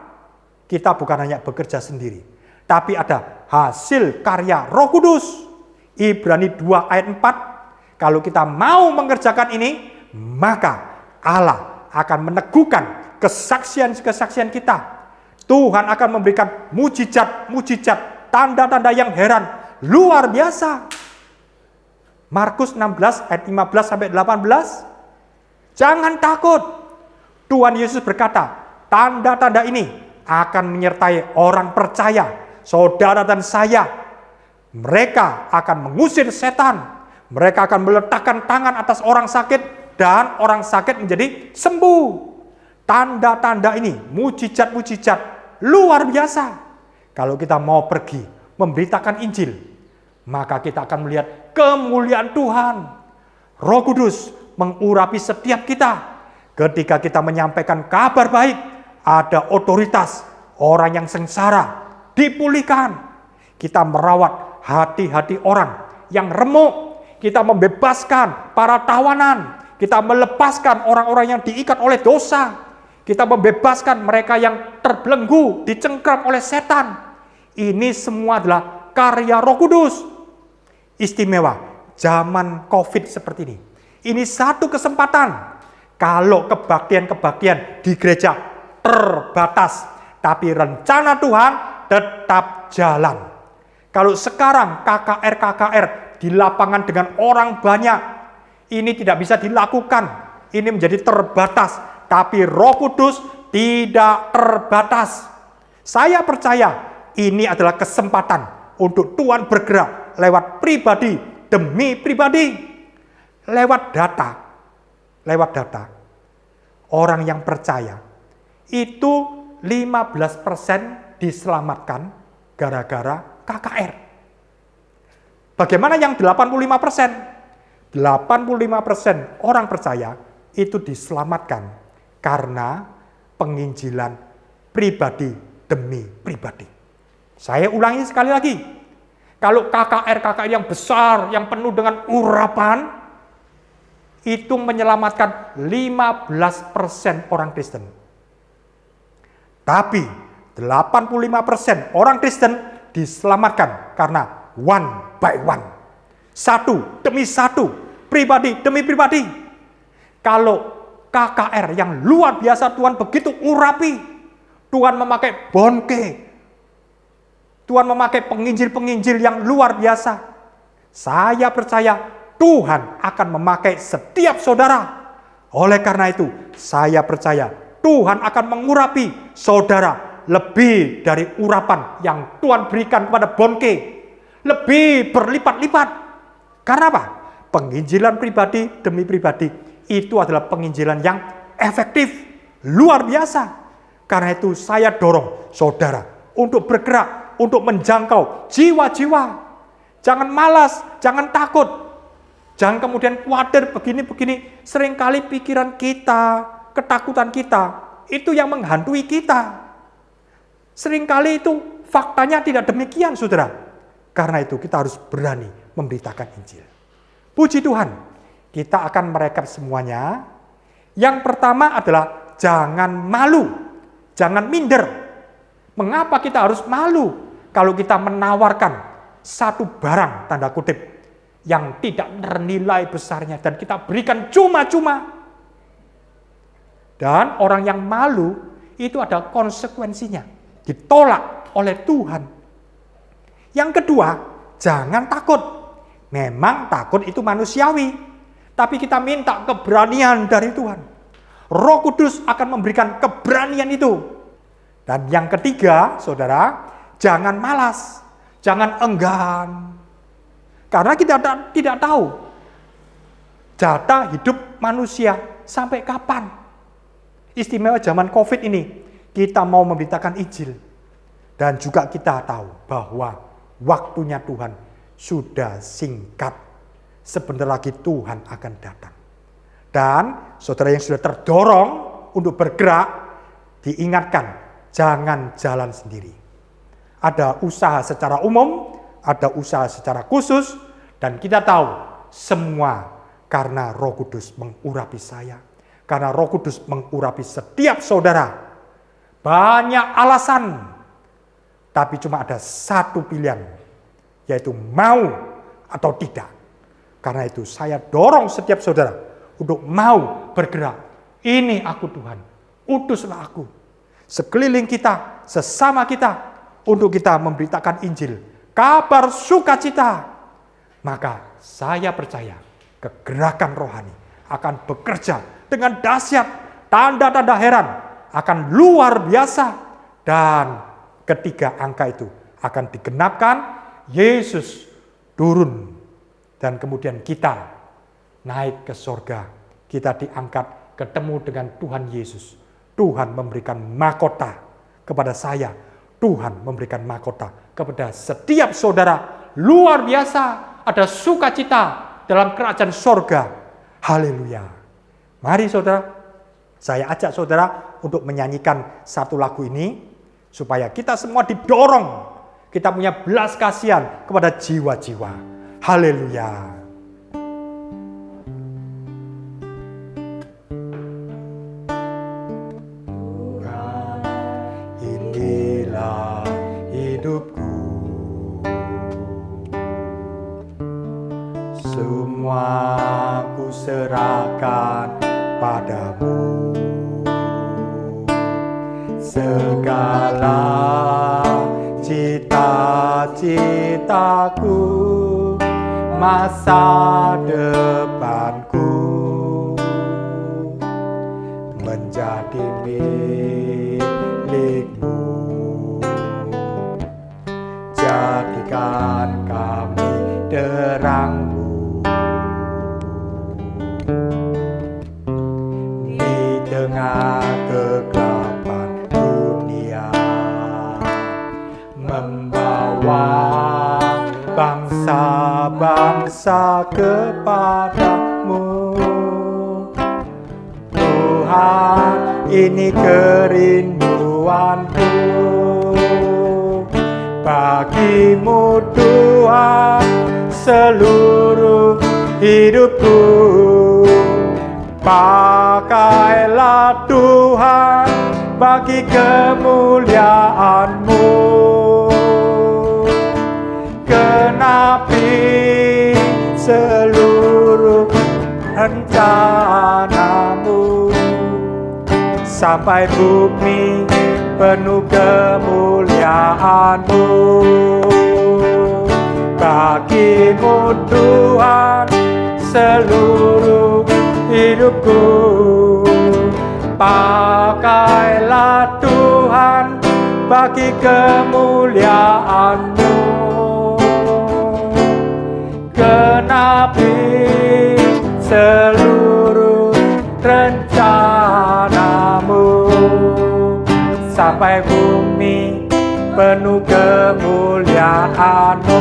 kita bukan hanya bekerja sendiri, tapi ada hasil karya Roh Kudus. Ibrani 2 ayat 4. Kalau kita mau mengerjakan ini, maka Allah akan meneguhkan kesaksian-kesaksian kita. Tuhan akan memberikan mujizat-mujizat, tanda-tanda yang heran, luar biasa. Markus 16 ayat 15 sampai 18. Jangan takut. Tuhan Yesus berkata, tanda-tanda ini akan menyertai orang percaya, saudara dan saya. Mereka akan mengusir setan. Mereka akan meletakkan tangan atas orang sakit dan orang sakit menjadi sembuh. Tanda-tanda ini, mujizat-mujizat luar biasa. Kalau kita mau pergi memberitakan Injil, maka kita akan melihat kemuliaan Tuhan. Roh Kudus mengurapi setiap kita. Ketika kita menyampaikan kabar baik, ada otoritas, orang yang sengsara dipulihkan. Kita merawat hati-hati orang yang remuk. Kita membebaskan para tawanan. Kita melepaskan orang-orang yang diikat oleh dosa. Kita membebaskan mereka yang terbelenggu, dicengkram oleh setan. Ini semua adalah karya Roh Kudus. Istimewa zaman COVID seperti ini. Ini satu kesempatan. Kalau kebaktian-kebaktian di gereja terbatas, tapi rencana Tuhan tetap jalan. Kalau sekarang KKR di lapangan dengan orang banyak, ini tidak bisa dilakukan. Ini menjadi terbatas, tapi Roh Kudus tidak terbatas. Saya percaya ini adalah kesempatan untuk Tuhan bergerak lewat pribadi demi pribadi, lewat data. Orang yang percaya itu 15% diselamatkan gara-gara KKR. Bagaimana yang 85%? 85% orang percaya itu diselamatkan karena penginjilan pribadi demi pribadi. Saya ulangi sekali lagi. Kalau KKR yang besar, yang penuh dengan urapan, itu menyelamatkan 15% orang Kristen. Tapi 85% orang Kristen diselamatkan karena one by one. Satu demi satu, pribadi demi pribadi. Kalau KKR yang luar biasa Tuhan begitu urapi, Tuhan memakai bonke, Tuhan memakai penginjil-penginjil yang luar biasa. Saya percaya Tuhan akan memakai setiap saudara. Oleh karena itu, saya percaya Tuhan akan mengurapi saudara lebih dari urapan yang Tuhan berikan kepada bonke. Lebih berlipat-lipat. Karena apa? Penginjilan pribadi demi pribadi itu adalah penginjilan yang efektif, luar biasa. Karena itu saya dorong saudara untuk bergerak, untuk menjangkau jiwa-jiwa. Jangan malas, jangan takut. Jangan kemudian khawatir begini-begini. Seringkali pikiran kita, ketakutan kita, itu yang menghantui kita. Seringkali itu faktanya tidak demikian, saudara. Karena itu kita harus berani memberitakan Injil. Puji Tuhan, kita akan merekap semuanya. Yang pertama adalah jangan malu, jangan minder. Mengapa kita harus malu? Kalau kita menawarkan satu barang, tanda kutip, yang tidak ternilai besarnya dan kita berikan cuma-cuma. Dan orang yang malu itu ada konsekuensinya, ditolak oleh Tuhan. Yang kedua, jangan takut. Memang takut itu manusiawi, tapi kita minta keberanian dari Tuhan. Roh Kudus akan memberikan keberanian itu. Dan yang ketiga, saudara, jangan malas, jangan enggan. Karena kita tidak tahu jatah hidup manusia sampai kapan. Istimewa zaman COVID ini, kita mau memberitakan Injil. Dan juga kita tahu bahwa waktunya Tuhan sudah singkat. Sebentar lagi Tuhan akan datang. Dan saudara yang sudah terdorong untuk bergerak, diingatkan, jangan jalan sendiri. Ada usaha secara umum, ada usaha secara khusus, dan kita tahu semua karena Roh Kudus mengurapi saya. Karena Roh Kudus mengurapi setiap saudara. Banyak alasan, tapi cuma ada satu pilihan, yaitu mau atau tidak. Karena itu saya dorong setiap saudara untuk mau bergerak. Ini aku Tuhan, utuslah aku. Sekeliling kita, sesama kita, untuk kita memberitakan Injil, kabar sukacita. Maka saya percaya kegerakan rohani akan bekerja dengan dahsyat, tanda-tanda heran akan luar biasa. Dan ketiga angka itu akan digenapkan, Yesus turun. Dan kemudian kita naik ke sorga, kita diangkat ketemu dengan Tuhan Yesus. Tuhan memberikan mahkota kepada saya, Tuhan memberikan mahkota kepada setiap saudara. Luar biasa, ada sukacita dalam kerajaan sorga. Haleluya. Mari saudara, saya ajak saudara untuk menyanyikan satu lagu ini, supaya kita semua didorong, kita punya belas kasihan kepada jiwa-jiwa. Haleluya. berikan padamu. Segala cita-citaku, masa depanku menjadi milikmu. Jadikan kami terangmu di tengah kegelapan dunia, membawa bangsa-bangsa kepadamu. Tuhan, ini kerinduanku. Bagimu Tuhan seluruh hidupku. Pakailah Tuhan bagi kemuliaan-Mu. Genapi seluruh rencana-Mu, sampai bumi penuh kemuliaan-Mu. Bagimu Tuhan seluruh hidupku. Pakailah Tuhan bagi kemuliaan-Mu. Genapi seluruh rencana-Mu, sampai bumi penuh kemuliaan-Mu.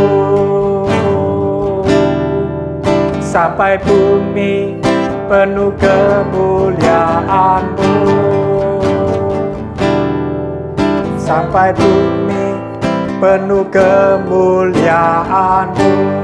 Sampai bumi penuh kemuliaan-Mu. Sampai bumi penuh kemuliaan-Mu.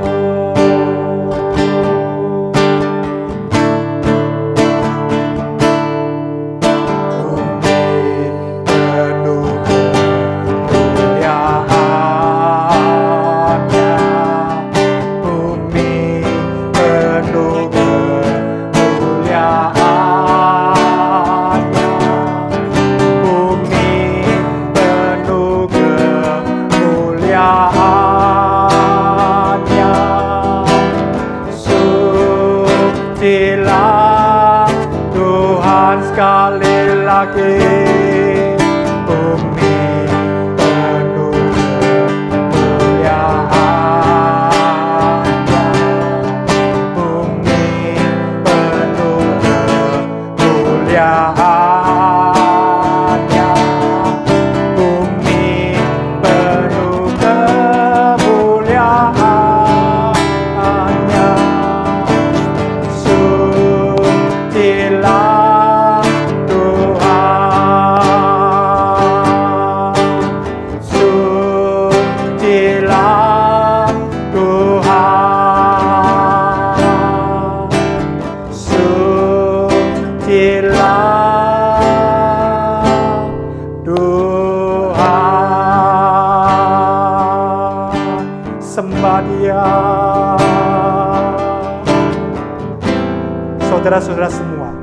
Saudara-saudara semua,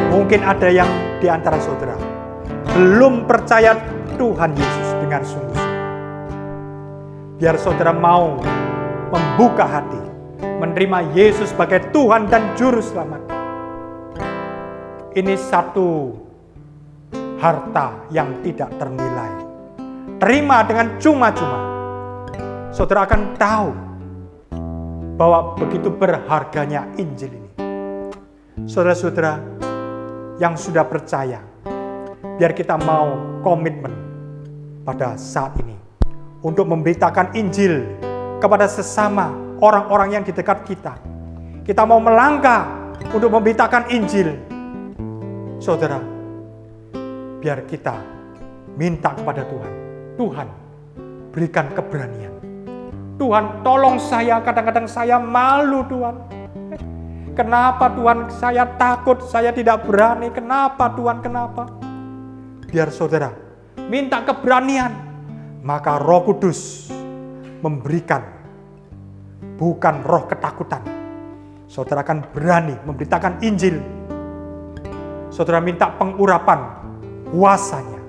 mungkin ada yang di antara saudara belum percaya Tuhan Yesus dengan sungguh-sungguh. Biar saudara mau membuka hati, menerima Yesus sebagai Tuhan dan Juru Selamat. Ini satu harta yang tidak ternilai. Terima dengan cuma-cuma. Saudara akan tahu bahwa begitu berharganya Injil ini. Saudara-saudara yang sudah percaya, biar kita mau komitmen pada saat ini untuk memberitakan Injil kepada sesama orang-orang yang di dekat kita. Kita mau melangkah untuk memberitakan Injil. Saudara, biar kita minta kepada Tuhan, Tuhan berikan keberanian. Tuhan tolong saya, kadang-kadang saya malu Tuhan. Kenapa Tuhan saya takut, saya tidak berani, kenapa Tuhan, kenapa? Biar saudara minta keberanian, maka Roh Kudus memberikan bukan roh ketakutan. saudara akan berani memberitakan Injil. Saudara minta pengurapan kuasanya.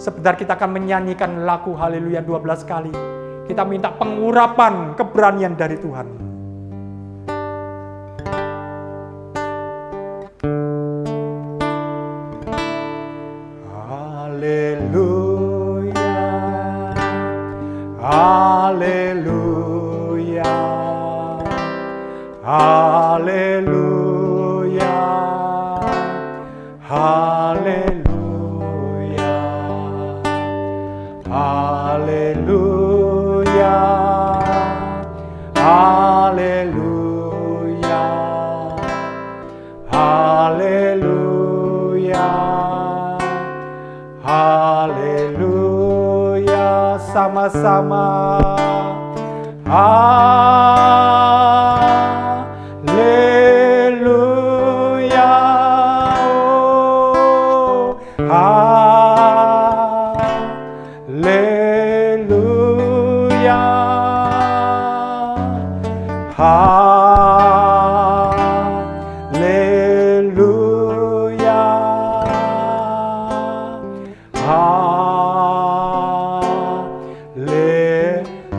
Sebentar kita akan menyanyikan lagu Haleluya 12 kali. Kita minta pengurapan keberanian dari Tuhan. Haleluya, haleluya, haleluya, haleluya, haleluya, haleluya, haleluya, haleluya, sama-sama. Haleluya, oh, haleluya, haleluya,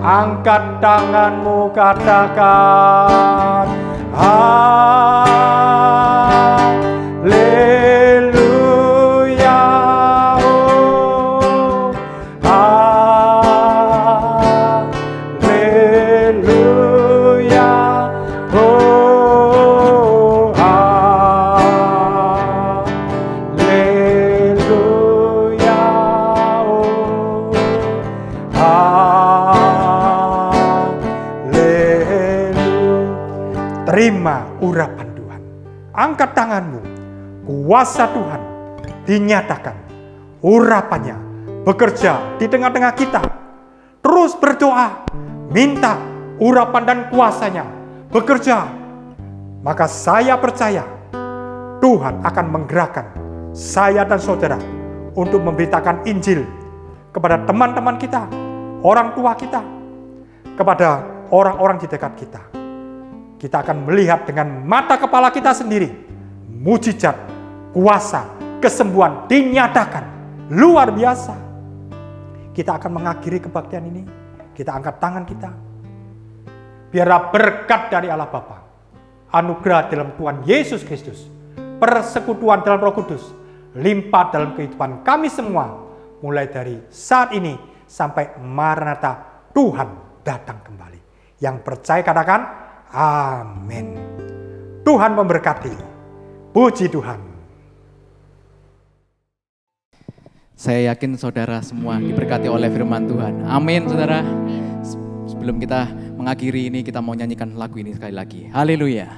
angkat tanganmu, katakan haleluya, oh, haleluya, oh, haleluya, oh, terima urapan Tuhan. Angkat tanganmu. Kuasa Tuhan dinyatakan. Urapannya bekerja di tengah-tengah kita. Terus berdoa. Minta urapan dan kuasanya bekerja. Maka saya percaya Tuhan akan menggerakkan saya dan saudara untuk memberitakan Injil kepada teman-teman kita, orang tua kita, kepada orang-orang di dekat kita. Kita akan melihat dengan mata kepala kita sendiri. Mujizat, kuasa, kesembuhan dinyatakan. Luar biasa. Kita akan mengakhiri kebaktian ini. Kita angkat tangan kita. Biarlah berkat dari Allah Bapa, anugerah dalam Tuhan Yesus Kristus, persekutuan dalam Roh Kudus, limpah dalam kehidupan kami semua. Mulai dari saat ini sampai Maranatha Tuhan datang kembali. Yang percaya katakan, amin. Tuhan memberkati. Puji Tuhan. Saya yakin saudara semua diberkati oleh firman Tuhan. Amin saudara. Sebelum kita mengakhiri ini, kita mau nyanyikan lagu ini sekali lagi. Haleluya.